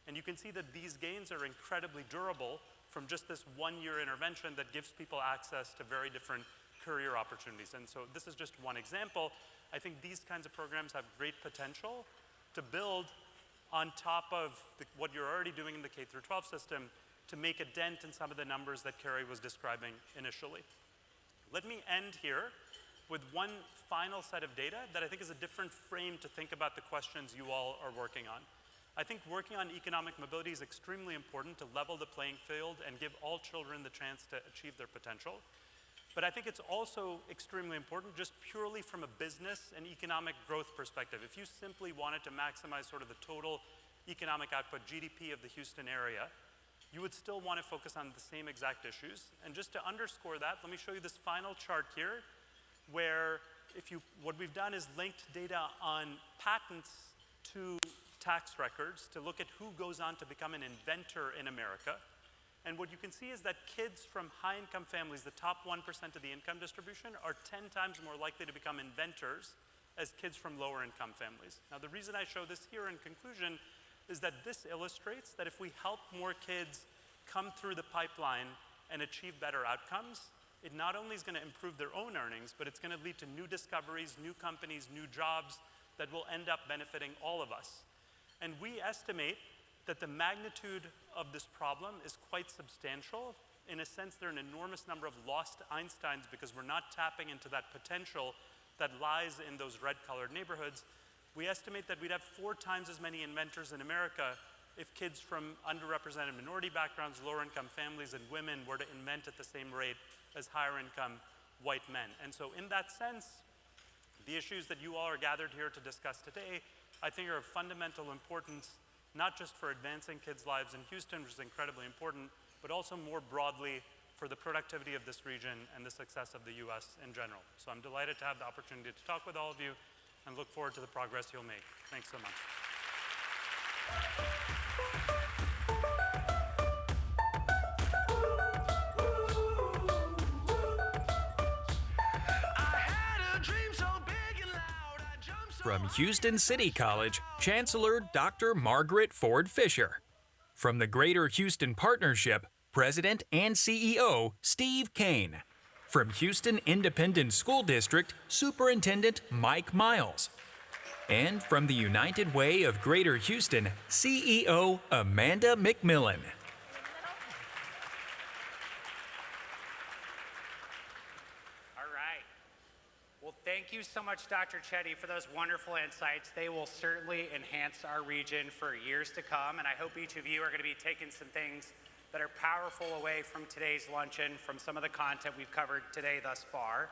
And you can see that these gains are incredibly durable from just this one-year intervention that gives people access to very different career opportunities. And so this is just one example. I think these kinds of programs have great potential to build on top of what you're already doing in the K through 12 system to make a dent in some of the numbers that Carrie was describing initially. Let me end here with one final set of data that I think is a different frame to think about the questions you all are working on. I think working on economic mobility is extremely important to level the playing field and give all children the chance to achieve their potential. But I think it's also extremely important just purely from a business and economic growth perspective. If you simply wanted to maximize sort of the total economic output, GDP of the Houston area, you would still want to focus on the same exact issues. And just to underscore that, let me show you this final chart here, where what we've done is linked data on patents to tax records to look at who goes on to become an inventor in America. And what you can see is that kids from high-income families, the top 1% of the income distribution, are 10 times more likely to become inventors as kids from lower-income families. Now, the reason I show this here in conclusion is that this illustrates that if we help more kids come through the pipeline and achieve better outcomes, it not only is going to improve their own earnings, but it's going to lead to new discoveries, new companies, new jobs that will end up benefiting all of us. And we estimate that the magnitude of this problem is quite substantial. In a sense, there are an enormous number of lost Einsteins because we're not tapping into that potential that lies in those red-colored neighborhoods. We estimate that we'd have 4 times as many inventors in America if kids from underrepresented minority backgrounds, lower-income families, and women were to invent at the same rate as higher-income white men. And so in that sense, the issues that you all are gathered here to discuss today, I think are of fundamental importance, not just for advancing kids' lives in Houston, which is incredibly important, but also more broadly for the productivity of this region and the success of the US in general. So I'm delighted to have the opportunity to talk with all of you and look forward to the progress you'll make. Thanks so much. From Houston City College, Chancellor Dr. Margaret Ford Fisher. From the Greater Houston Partnership, President and CEO Steve Kane. From Houston Independent School District, Superintendent Mike Miles. And from the United Way of Greater Houston, CEO Amanda McMillan. Thank you so much, Dr. Chetty, for those wonderful insights. They will certainly enhance our region for years to come, and I hope each of you are going to be taking some things that are powerful away from today's luncheon, from some of the content we've covered today thus far.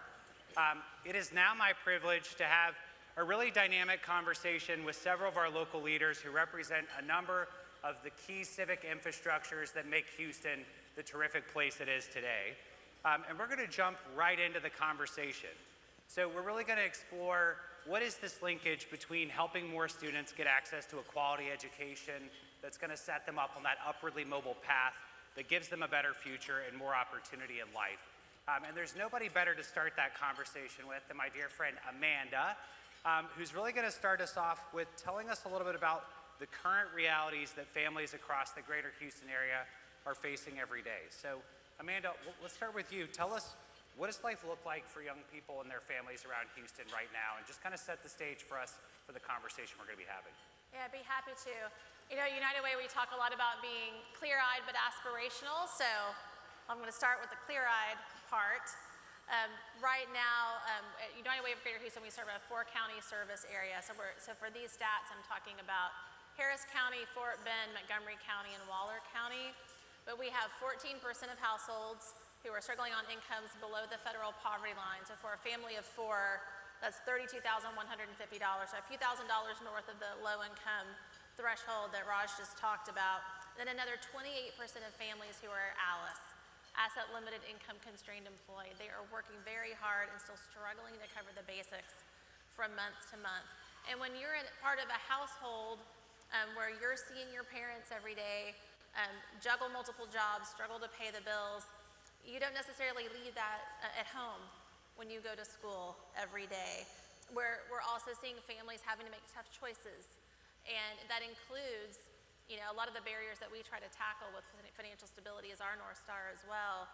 It is now my privilege to have a really dynamic conversation with several of our local leaders who represent a number of the key civic infrastructures that make Houston the terrific place it is today. And we're going to jump right into the conversation. So we're really going to explore what is this linkage between helping more students get access to a quality education that's going to set them up on that upwardly mobile path that gives them a better future and more opportunity in life. And there's nobody better to start that conversation with than my dear friend Amanda, who's really going to start us off with telling us a little bit about the current realities that families across the greater Houston area are facing every day. So Amanda, let's start with you. Tell us, what does life look like for young people and their families around Houston right now? And just kind of set the stage for us for the conversation we're going to be having. Yeah, I'd be happy to. You know, United Way, we talk a lot about being clear-eyed but aspirational. So I'm going to start with the clear-eyed part. Right now, at United Way of Greater Houston, we serve a 4-county service area. So for these stats, I'm talking about Harris County, Fort Bend, Montgomery County, and Waller County. But we have 14% of households who are struggling on incomes below the federal poverty line. So for a family of 4, that's $32,150, so a few $1,000s north of the low-income threshold that Raj just talked about. Then another 28% of families who are ALICE. asset limited, income constrained employed. They are working very hard and still struggling to cover the basics from month to month. And when you're part of a household where you're seeing your parents every day, juggle multiple jobs, struggle to pay the bills, you don't necessarily leave that at home when you go to school every day. We're also seeing families having to make tough choices, and that includes, you know, a lot of the barriers that we try to tackle with financial stability is our North Star as well.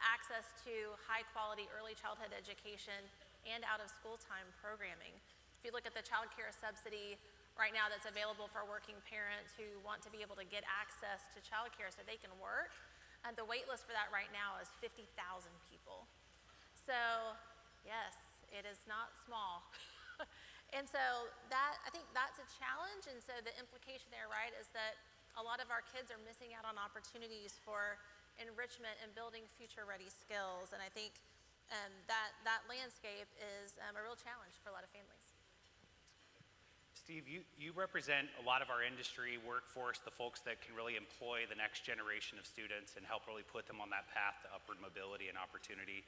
Access to high quality early childhood education and out of school time programming. If you look at the child care subsidy right now that's available for working parents who want to be able to get access to child care so they can work, the wait list for that right now is 50,000 people. So yes, it is not small. And so that, I think that's a challenge, and so the implication there, right, is that a lot of our kids are missing out on opportunities for enrichment and building future-ready skills, and I think that landscape is a real challenge for a lot of families. Steve, you represent a lot of our industry workforce, the folks that can really employ the next generation of students and help really put them on that path to upward mobility and opportunity.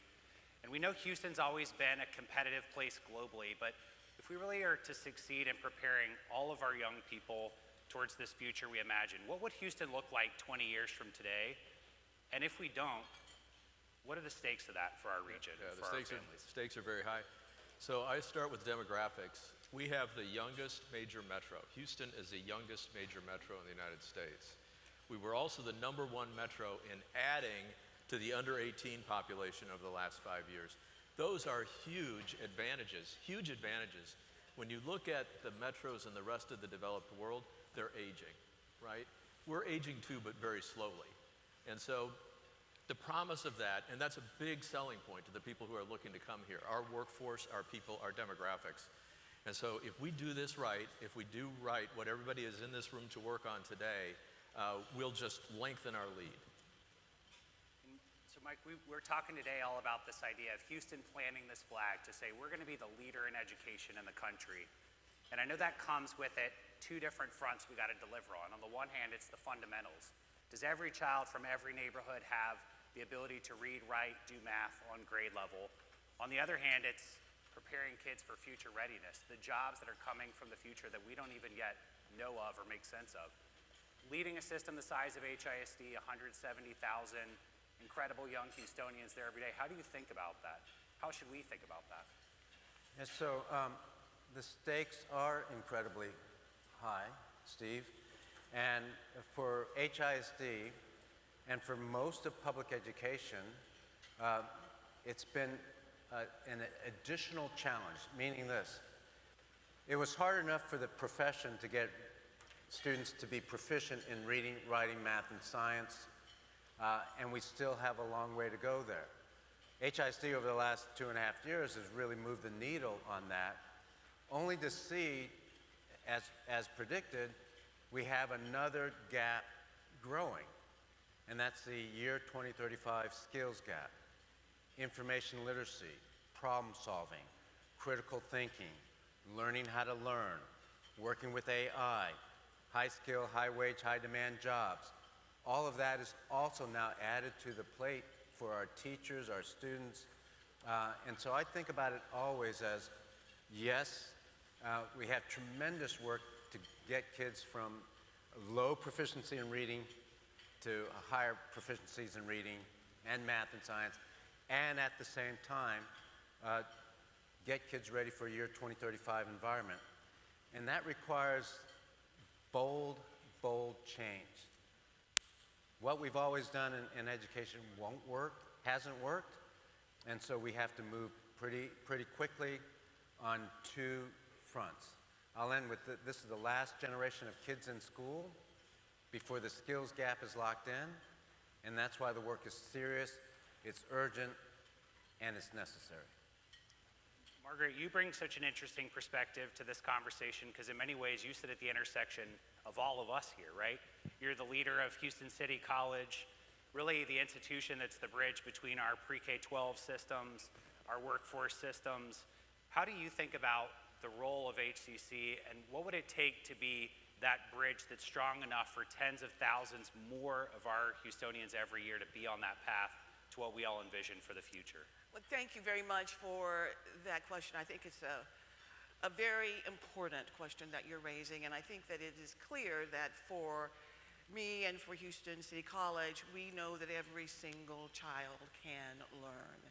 And we know Houston's always been a competitive place globally, but if we really are to succeed in preparing all of our young people towards this future we imagine, what would Houston look like 20 years from today? And if we don't, what are the stakes of that for our region, for our families? The stakes are very high. So I start with demographics. We have the youngest major metro. Houston is the youngest major metro in the United States. We were also the #1 metro in adding to the under 18 population over the last 5 years. Those are huge advantages, huge advantages. When you look at the metros in the rest of the developed world, they're aging, right? We're aging too, but very slowly. And so the promise of that, and that's a big selling point to the people who are looking to come here, our workforce, our people, our demographics. And so if we do this right, if we do right what everybody is in this room to work on today, we'll just lengthen our lead. So Mike, we're talking today all about this idea of Houston planting this flag to say we're going to be the leader in education in the country. And I know that comes with it two different fronts we got to deliver on. On the one hand, it's the fundamentals. Does every child from every neighborhood have the ability to read, write, do math on grade level? On the other hand, it's preparing kids for future readiness, the jobs that are coming from the future that we don't even yet know of or make sense of. Leading a system the size of HISD, 170,000 incredible young Houstonians there every day. How do you think about that? How should we think about that? Yes, so the stakes are incredibly high, Steve. And for HISD and for most of public education, it's been an additional challenge, meaning this. It was hard enough for the profession to get students to be proficient in reading, writing, math, and science, and we still have a long way to go there. HISD over the last 2.5 years has really moved the needle on that, only to see, as predicted, we have another gap growing, and that's the year 2035 skills gap. Information literacy, problem solving, critical thinking, learning how to learn, working with AI, high skill, high wage, high demand jobs. All of that is also now added to the plate for our teachers, our students. And so I think about it always as, yes, we have tremendous work to get kids from low proficiency in reading to higher proficiencies in reading and math and science, and at the same time, get kids ready for a year 2035 environment. And that requires bold, bold change. What we've always done in education won't work, hasn't worked, and so we have to move pretty quickly on two fronts. I'll end with this is the last generation of kids in school before the skills gap is locked in, and that's why the work is serious, it's urgent, and it's necessary. Margaret, you bring such an interesting perspective to this conversation because in many ways you sit at the intersection of all of us here, right? You're the leader of Houston City College, really the institution that's the bridge between our pre-K-12 systems, our workforce systems. How do you think about the role of HCC, and what would it take to be that bridge that's strong enough for tens of thousands more of our Houstonians every year to be on that path to what we all envision for the future? Well, thank you very much for that question. I think it's a very important question that you're raising, and I think that it is clear that for me and for Houston City College, we know that every single child can learn.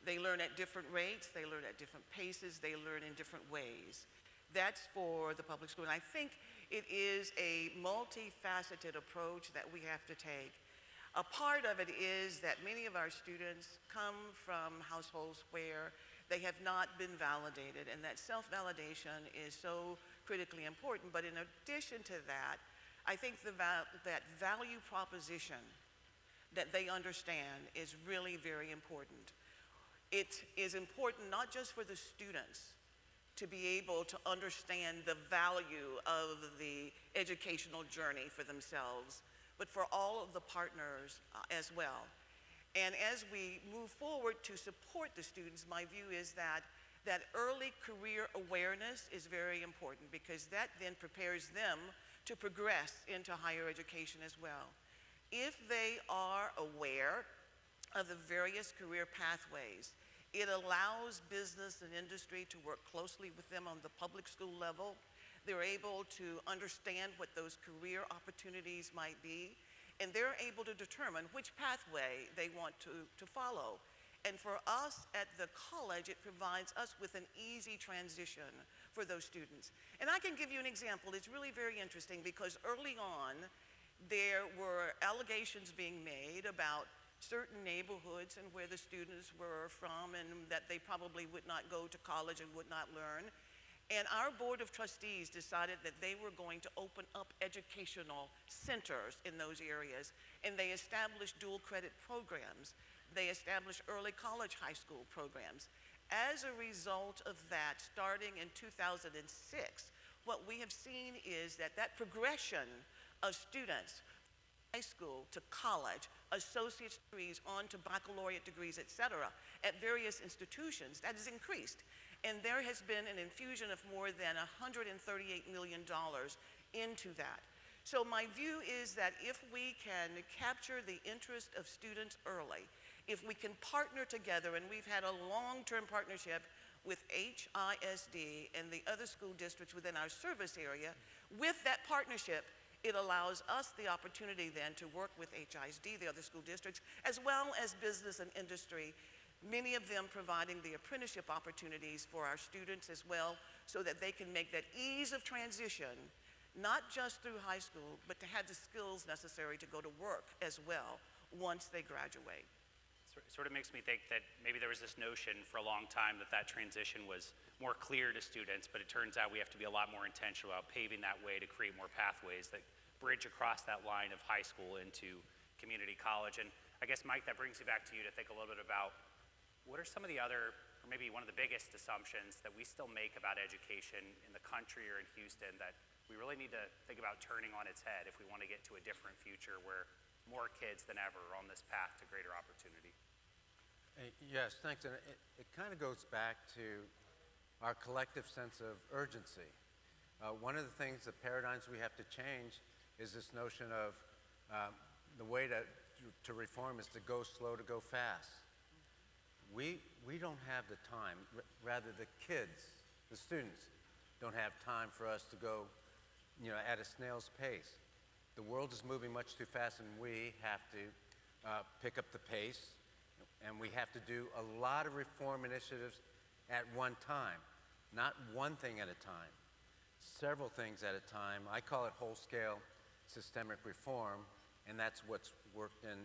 They learn at different rates, they learn at different paces, they learn in different ways. That's for the public school, and I think it is a multifaceted approach that we have to take. A part of it is that many of our students come from households where they have not been validated, and that self-validation is so critically important. But in addition to that, I think that value proposition that they understand is really very important. It is important not just for the students to be able to understand the value of the educational journey for themselves, but for all of the partners as well. And as we move forward to support the students, my view is that early career awareness is very important, because that then prepares them to progress into higher education as well. If they are aware of the various career pathways, it allows business and industry to work closely with them on the public school level. They're able to understand what those career opportunities might be, and they're able to determine which pathway they want to follow. And for us at the college, it provides us with an easy transition for those students. And I can give you an example. It's really very interesting, because early on, there were allegations being made about certain neighborhoods and where the students were from, and that they probably would not go to college and would not learn. And our board of trustees decided that they were going to open up educational centers in those areas, and they established dual credit programs. They established early college high school programs. As a result of that, starting in 2006, what we have seen is that progression of students high school to college, associate's degrees, on to baccalaureate degrees, et cetera, at various institutions, that has increased. And there has been an infusion of more than $138 million into that. So my view is that if we can capture the interest of students early, if we can partner together, and we've had a long-term partnership with HISD and the other school districts within our service area, with that partnership, it allows us the opportunity then to work with HISD, the other school districts, as well as business and industry, many of them providing the apprenticeship opportunities for our students as well, so that they can make that ease of transition, not just through high school, but to have the skills necessary to go to work as well once they graduate. It sort of makes me think that maybe there was this notion for a long time that transition was more clear to students, but it turns out we have to be a lot more intentional about paving that way to create more pathways that bridge across that line of high school into community college. And I guess, Mike, that brings me back to you to think a little bit about what are some of the other, or maybe one of the biggest assumptions that we still make about education in the country or in Houston that we really need to think about turning on its head if we want to get to a different future where more kids than ever are on this path to greater opportunity? Yes, thanks. And it kind of goes back to our collective sense of urgency. One of the things, the paradigms we have to change, is this notion of the way to reform is to go slow to go fast. We don't have the time, rather the kids, the students, don't have time for us to go, at a snail's pace. The world is moving much too fast, and we have to pick up the pace. And we have to do a lot of reform initiatives at one time, not one thing at a time, several things at a time. I call it whole-scale systemic reform, and that's what's worked in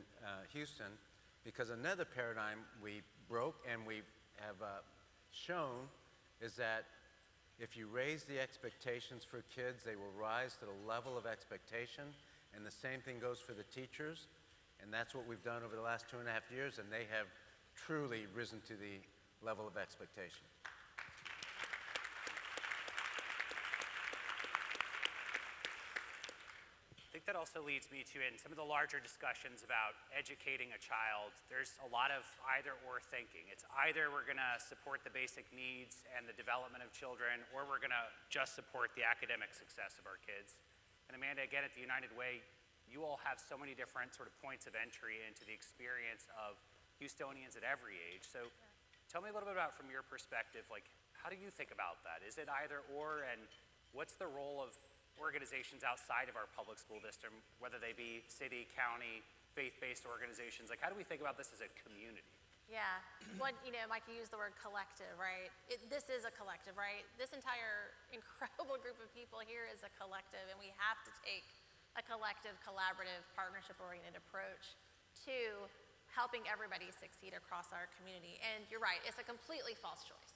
Houston, because another paradigm we broke and we have shown is that if you raise the expectations for kids, they will rise to the level of expectation, and the same thing goes for the teachers. And that's what we've done over the last 2.5 years, and they have truly risen to the level of expectation. I think that also leads me to, in some of the larger discussions about educating a child, there's a lot of either-or thinking. It's either we're going to support the basic needs and the development of children, or we're going to just support the academic success of our kids. And Amanda, again, at the United Way, you all have so many different sort of points of entry into the experience of Houstonians at every age. So tell me a little bit about, from your perspective, like, how do you think about that? Is it either or, and what's the role of organizations outside of our public school district, whether they be city, county, faith-based organizations? Like, how do we think about this as a community? Yeah, Mike, you used the word collective, right? This is a collective, right? This entire incredible group of people here is a collective, and we have to take a collective, collaborative, partnership-oriented approach to helping everybody succeed across our community. And you're right, it's a completely false choice.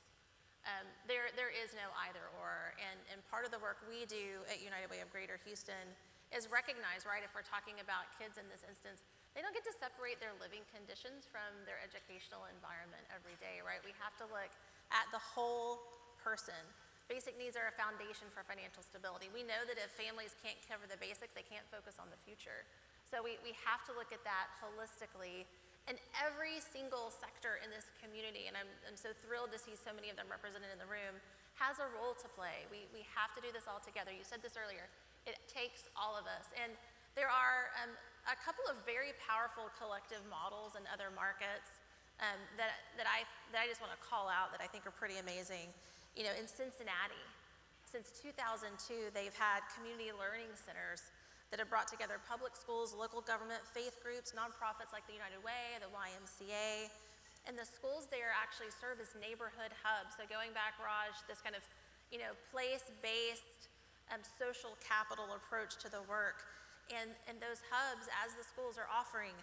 There is no either or, and part of the work we do at United Way of Greater Houston is recognize, right, if we're talking about kids in this instance, they don't get to separate their living conditions from their educational environment every day, right? We have to look at the whole person. Basic needs are a foundation for financial stability. We know that if families can't cover the basics, they can't focus on the future. So we have to look at that holistically. And every single sector in this community, and I'm so thrilled to see so many of them represented in the room, has a role to play. We have to do this all together. You said this earlier. It takes all of us. And there are a couple of very powerful collective models in other markets that I just want to call out that I think are pretty amazing. In Cincinnati, since 2002, they've had community learning centers that have brought together public schools, local government, faith groups, nonprofits like the United Way, the YMCA, and the schools there actually serve as neighborhood hubs. So going back, Raj, this kind of, place-based social capital approach to the work. And those hubs, as the schools are offering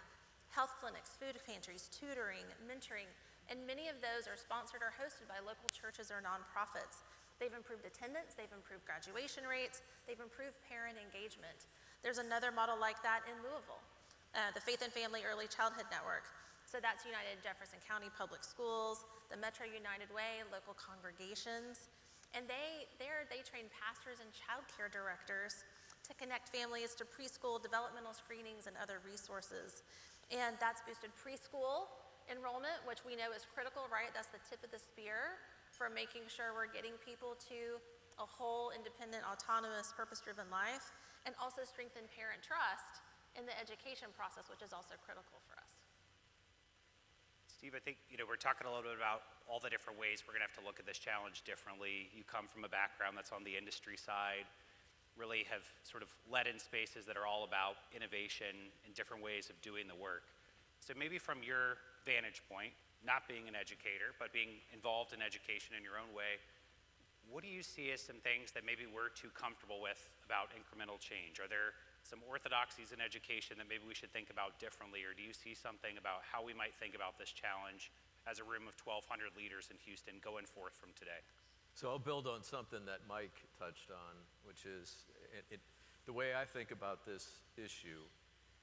health clinics, food pantries, tutoring, mentoring, and many of those are sponsored or hosted by local churches or nonprofits. They've improved attendance, they've improved graduation rates, they've improved parent engagement. There's another model like that in Louisville, the Faith and Family Early Childhood Network. So that's United Jefferson County Public Schools, the Metro United Way, local congregations. And they train pastors and child care directors to connect families to preschool developmental screenings and other resources. And that's boosted preschool enrollment, which we know is critical, right? That's the tip of the spear for making sure we're getting people to a whole, independent, autonomous, purpose-driven life, and also strengthen parent trust in the education process, which is also critical for us. Steve, I think, we're talking a little bit about all the different ways we're gonna have to look at this challenge differently. You come from a background that's on the industry side, really have sort of led in spaces that are all about innovation and different ways of doing the work. So maybe from your vantage point, not being an educator, but being involved in education in your own way, what do you see as some things that maybe we're too comfortable with about incremental change? Are there some orthodoxies in education that maybe we should think about differently, or do you see something about how we might think about this challenge as a room of 1,200 leaders in Houston going forth from today? So I'll build on something that Mike touched on, which is the way I think about this issue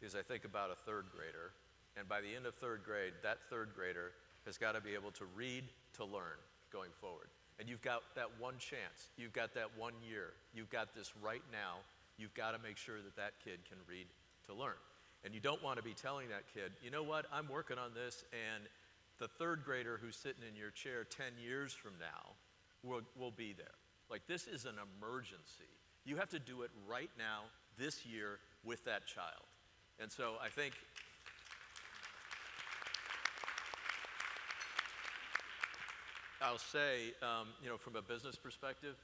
is I think about a third grader, and by the end of third grade, that third grader has got to be able to read to learn going forward. And you've got that one chance, you've got that 1 year, you've got this right now, you've got to make sure that that kid can read to learn. And you don't want to be telling that kid, you know what, I'm working on this, and the third grader who's sitting in your chair 10 years from now will be there. Like, this is an emergency. You have to do it right now, this year, with that child. And so I think I'll say, from a business perspective,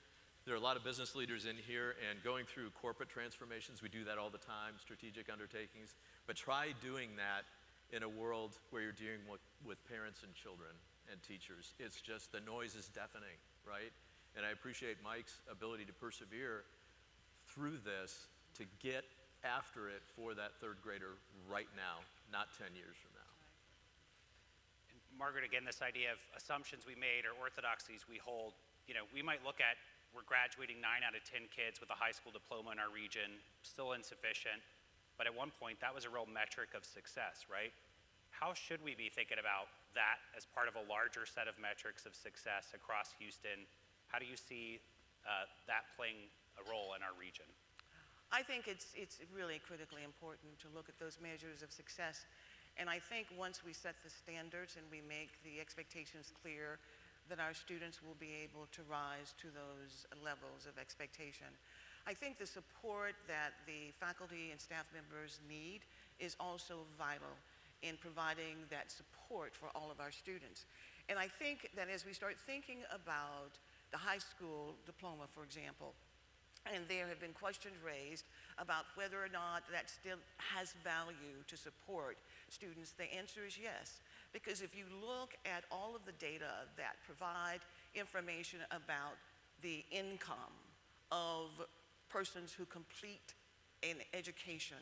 there are a lot of business leaders in here, and going through corporate transformations, we do that all the time, strategic undertakings, but try doing that in a world where you're dealing with parents and children and teachers. It's just, the noise is deafening, right? And I appreciate Mike's ability to persevere through this to get after it for that third grader right now, not 10 years from now. Margaret, again, this idea of assumptions we made or orthodoxies we hold, we might look at, we're graduating 9 out of 10 kids with a high school diploma in our region, still insufficient, but at one point that was a real metric of success, right? How should we be thinking about that as part of a larger set of metrics of success across Houston? How do you see that playing a role in our region? I think it's really critically important to look at those measures of success. And I think once we set the standards and we make the expectations clear, that our students will be able to rise to those levels of expectation. I think the support that the faculty and staff members need is also vital. in providing that support for all of our students. And I think that as we start thinking about the high school diploma, for example, and there have been questions raised about whether or not that still has value to support students, the answer is yes. Because if you look at all of the data that provide information about the income of persons who complete an education,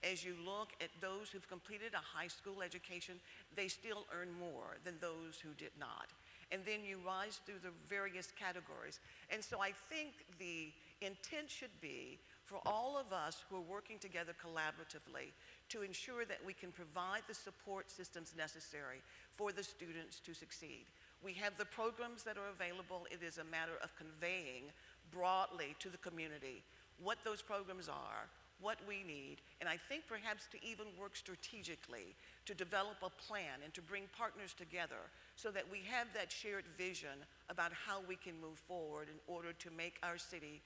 as you look at those who've completed a high school education, they still earn more than those who did not. And then you rise through the various categories. And so I think the intent should be for all of us who are working together collaboratively to ensure that we can provide the support systems necessary for the students to succeed. We have the programs that are available. It is a matter of conveying broadly to the community what those programs are, what we need, and I think perhaps to even work strategically to develop a plan and to bring partners together so that we have that shared vision about how we can move forward in order to make our city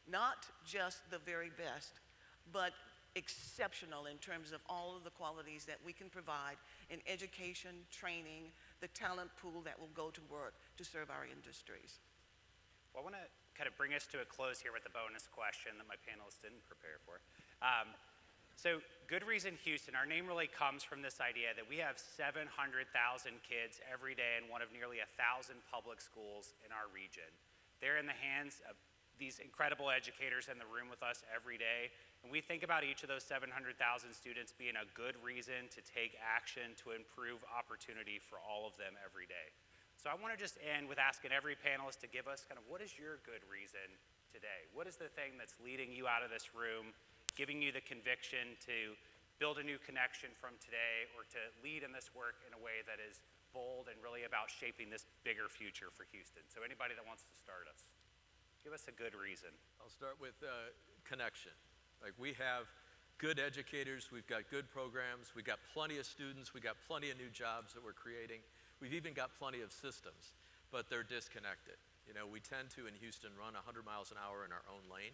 not just the very best, but exceptional in terms of all of the qualities that we can provide in education, training, the talent pool that will go to work to serve our industries. Well, I want to kind of bring us to a close here with a bonus question that my panelists didn't prepare for. So Good Reason Houston, our name really comes from this idea that we have 700,000 kids every day in one of nearly 1,000 public schools in our region. They're in the hands of these incredible educators in the room with us every day. And we think about each of those 700,000 students being a good reason to take action to improve opportunity for all of them every day. So I want to just end with asking every panelist to give us kind of what is your good reason today? What is the thing that's leading you out of this room, giving you the conviction to build a new connection from today or to lead in this work in a way that is bold and really about shaping this bigger future for Houston? So anybody that wants to start us, give us a good reason. I'll start with connection. Like, we have good educators, we've got good programs, we've got plenty of students, we've got plenty of new jobs that we're creating. We've even got plenty of systems, but they're disconnected. You know, we tend to, in Houston, run 100 miles an hour in our own lane.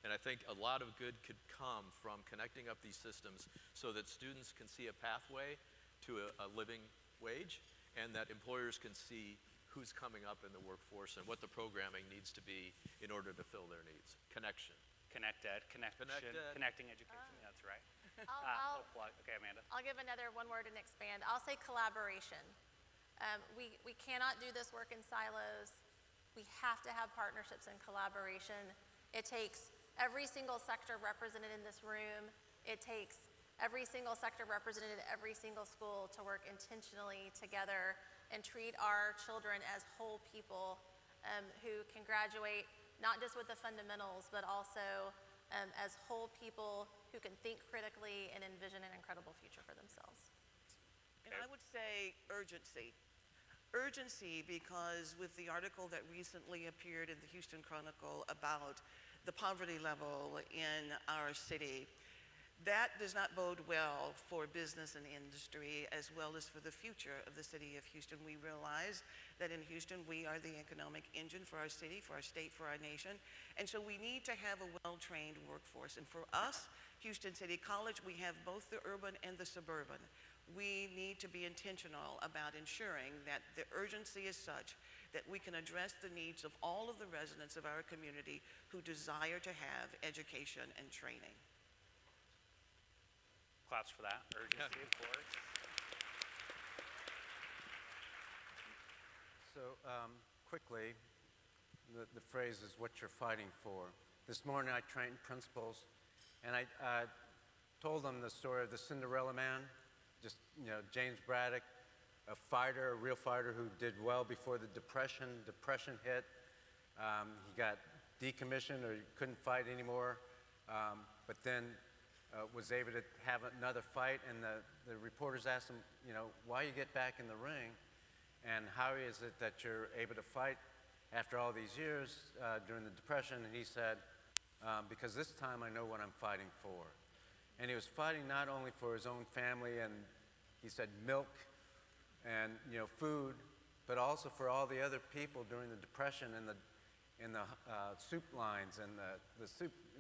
And I think a lot of good could come from connecting up these systems so that students can see a pathway to a living wage, and that employers can see who's coming up in the workforce and what the programming needs to be in order to fill their needs. Connection. connectED, connecting education, yeah, that's right. I'll Plug. Okay, Amanda. I'll give another one word and expand. I'll say collaboration. We cannot do this work in silos. We have to have partnerships and collaboration. It takes every single sector represented in this room. It takes every single sector represented at every single school to work intentionally together and treat our children as whole people who can graduate not just with the fundamentals, but also as whole people who can think critically and envision an incredible future for themselves. And I would say urgency. Urgency, because with the article that recently appeared in the Houston Chronicle about the poverty level in our city, that does not bode well for business and industry as well as for the future of the city of Houston. We realize that in Houston we are the economic engine for our city, for our state, for our nation. And so we need to have a well-trained workforce. And for us, Houston City College, we have both the urban and the suburban. We need to be intentional about ensuring that the urgency is such that we can address the needs of all of the residents of our community who desire to have education and training. Claps for that. Urgency, of course. So quickly, the phrase is what you're fighting for. This morning I trained principals, and I told them the story of the Cinderella Man, just, you know, James Braddock, a fighter, a real fighter who did well before the Depression. Depression hit. He got decommissioned, or he couldn't fight anymore, but then was able to have another fight, and the reporters asked him, you know, why you get back in the ring, and how is it that you're able to fight after all these years during the Depression? And he said, because this time I know what I'm fighting for. And he was fighting not only for his own family, and he said milk and, you know, food, but also for all the other people during the Depression and the soup lines and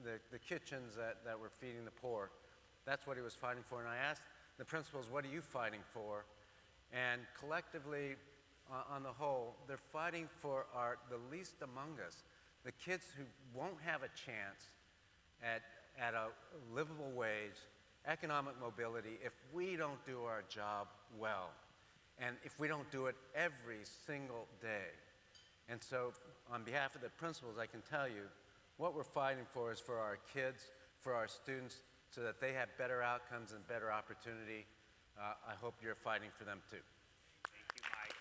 the kitchens that were feeding the poor. That's what he was fighting for. And I asked the principals, what are you fighting for? And collectively, on the whole, they're fighting for the least among us, the kids who won't have a chance at a livable wage, economic mobility, if we don't do our job well, and if we don't do it every single day. And so, on behalf of the principals, I can tell you, what we're fighting for is for our kids, for our students, so that they have better outcomes and better opportunity. I hope you're fighting for them too. Thank you, Mike.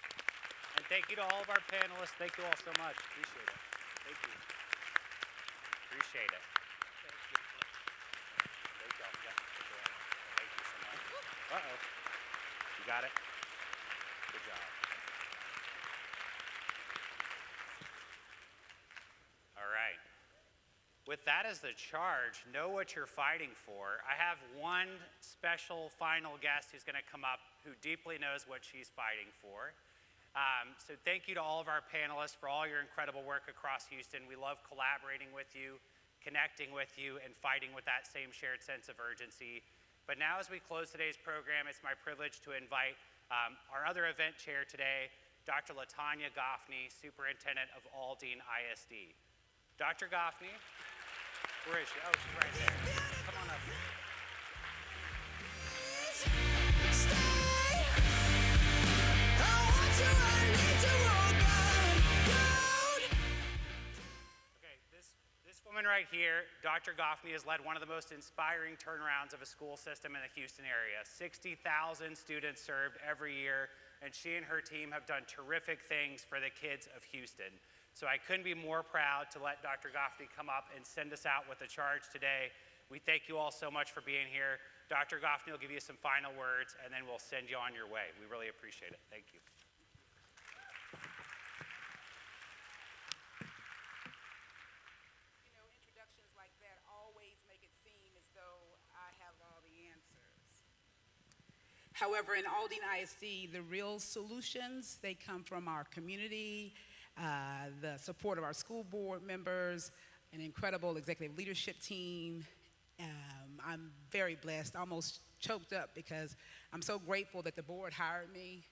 And thank you to all of our panelists. Thank you all so much. Appreciate it. Thank you. Appreciate it. Thank you. Thank you. Yeah. Thank you so much. Uh-oh. You got it? Good job. All right. With that as the charge, know what you're fighting for. I have one special final guest who's going to come up who deeply knows what she's fighting for. So thank you to all of our panelists for all your incredible work across Houston. We love collaborating with you, connecting with you, and fighting with that same shared sense of urgency. But now as we close today's program, it's my privilege to invite our other event chair today, Dr. LaTanya Goffney, Superintendent of Aldine ISD. Dr. Goffney, where is she? Oh, she's right there. Come on up. Okay, this woman right here, Dr. Goffney, has led one of the most inspiring turnarounds of a school system in the Houston area. 60,000 students served every year, and she and her team have done terrific things for the kids of Houston. So I couldn't be more proud to let Dr. Goffney come up and send us out with a charge today. We thank you all so much for being here. Dr. Goffney will give you some final words, and then we'll send you on your way. We really appreciate it. Thank you. You know, introductions like that always make it seem as though I have all the answers. However, in Aldine ISD, the real solutions, they come from our community, the support of our school board members, an incredible executive leadership team. I'm very blessed, almost choked up because I'm so grateful that the board hired me.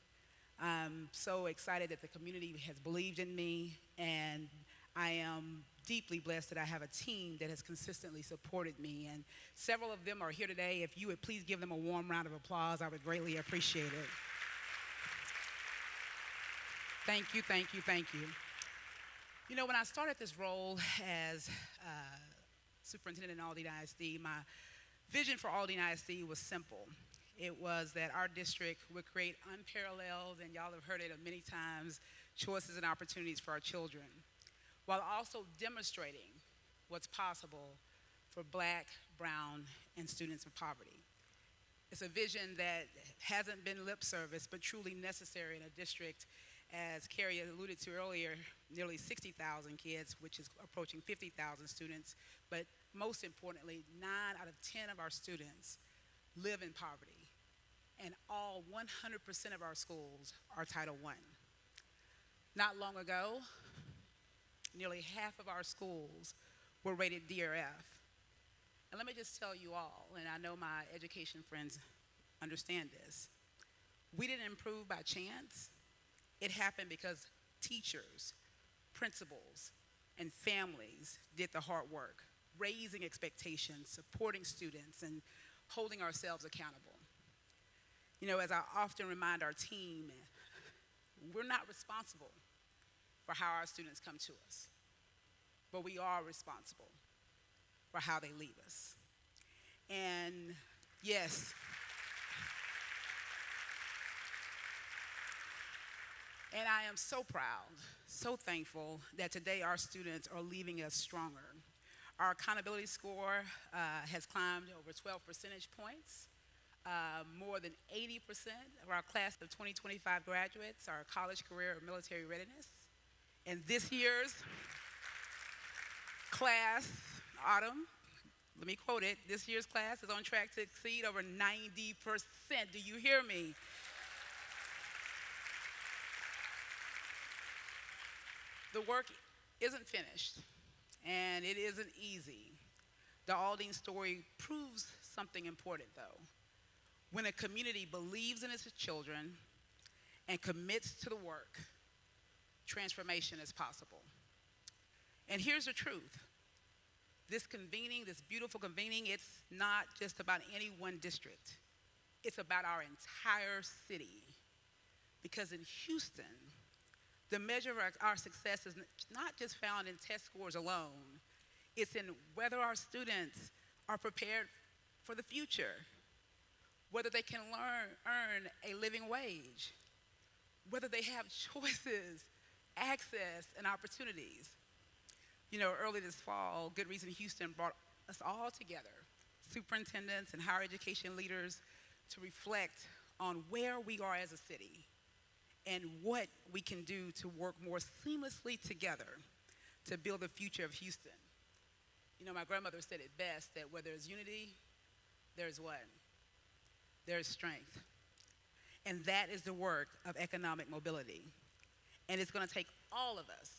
I'm so excited that the community has believed in me, and I am deeply blessed that I have a team that has consistently supported me, and several of them are here today. If you would please give them a warm round of applause, I would greatly appreciate it. Thank you, thank you, thank you. You know, when I started this role as superintendent in Aldine ISD, my vision for Aldine ISD was simple. It was that our district would create unparalleled, and y'all have heard it many times, choices and opportunities for our children, while also demonstrating what's possible for Black, brown, and students of poverty. It's a vision that hasn't been lip service, but truly necessary in a district, as Carrie alluded to earlier, nearly 60,000 kids, which is approaching 50,000 students, but most importantly, 9 out of 10 of our students live in poverty, and all 100% of our schools are Title I. Not long ago, nearly half of our schools were rated D or F. And let me just tell you all, and I know my education friends understand this, we didn't improve by chance. It happened because teachers, principals, and families did the hard work, raising expectations, supporting students, and holding ourselves accountable. You know, as I often remind our team, we're not responsible for how our students come to us, but we are responsible for how they leave us. And yes, and I am so proud, so thankful that today our students are leaving us stronger. Our accountability score has climbed over 12 percentage points. More than 80% of our class of 2025 graduates are college, career, or military readiness. And this year's class, Autumn, let me quote it, this year's class is on track to exceed over 90%. Do you hear me? The work isn't finished, and it isn't easy. The Aldine story proves something important, though. When a community believes in its children and commits to the work, transformation is possible. And here's the truth. This convening, this beautiful convening, it's not just about any one district. It's about our entire city. Because in Houston, the measure of our success is not just found in test scores alone. It's in whether our students are prepared for the future, whether they can earn a living wage, whether they have choices, access, and opportunities. You know, early this fall, Good Reason Houston brought us all together, superintendents and higher education leaders, to reflect on where we are as a city and what we can do to work more seamlessly together to build the future of Houston. You know, my grandmother said it best, that where there's unity, there's what? There's strength. And that is the work of economic mobility. And it's going to take all of us,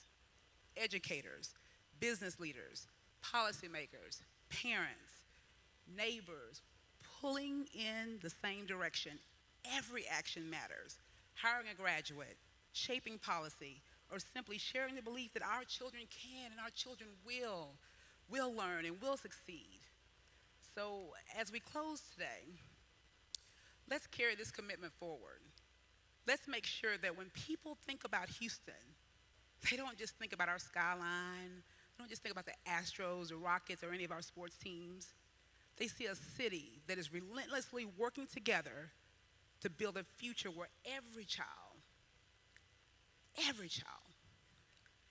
educators, business leaders, policymakers, parents, neighbors, pulling in the same direction. Every action matters. Hiring a graduate, shaping policy, or simply sharing the belief that our children can and our children will learn and will succeed. So as we close today, let's carry this commitment forward. Let's make sure that when people think about Houston, they don't just think about our skyline, they don't just think about the Astros or Rockets or any of our sports teams. They see a city that is relentlessly working together to build a future where every child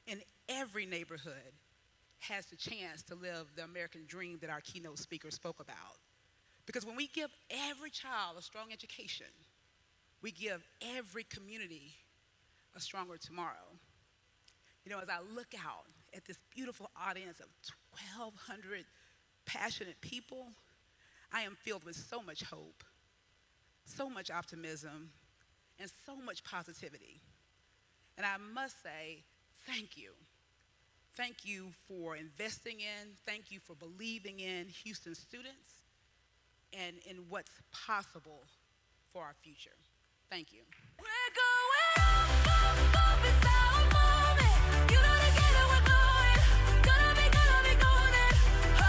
in every neighborhood has the chance to live the American dream that our keynote speaker spoke about. Because when we give every child a strong education, we give every community a stronger tomorrow. You know, as I look out at this beautiful audience of 1,200 passionate people, I am filled with so much hope, so much optimism, and so much positivity. And I must say, thank you. Thank you for investing in, thank you for believing in Houston students and in what's possible for our future. Thank you. We're going up, up, it's our moment. You know together we're going. Gonna be golden. Up,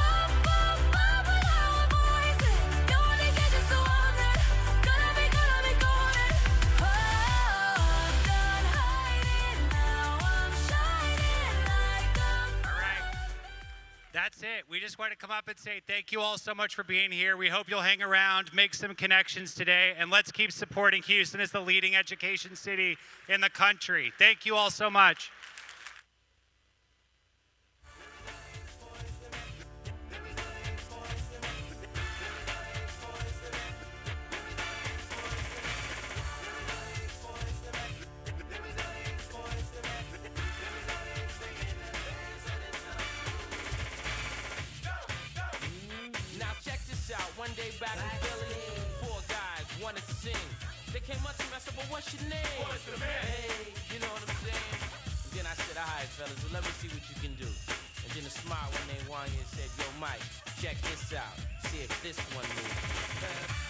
up, up with our voices. You wanna get this so on it. Gonna be golden. I'm done hiding now. I'm shining like a All right. That's it. We just want to come up and say thank you all so much for being here. We hope you'll hang around, make some connections today, and let's keep supporting Houston as the leading education city in the country. Thank you all so much. Now check this out. One day back in Philly, 4 guys wanted to sing. They came up to me, I said, well, what's your name? What's the man? Hey, you know what I'm saying? And then I said, all right, fellas, well, let me see what you can do. And then a smile when they won you and said, yo, Mike, check this out. See if this one moves.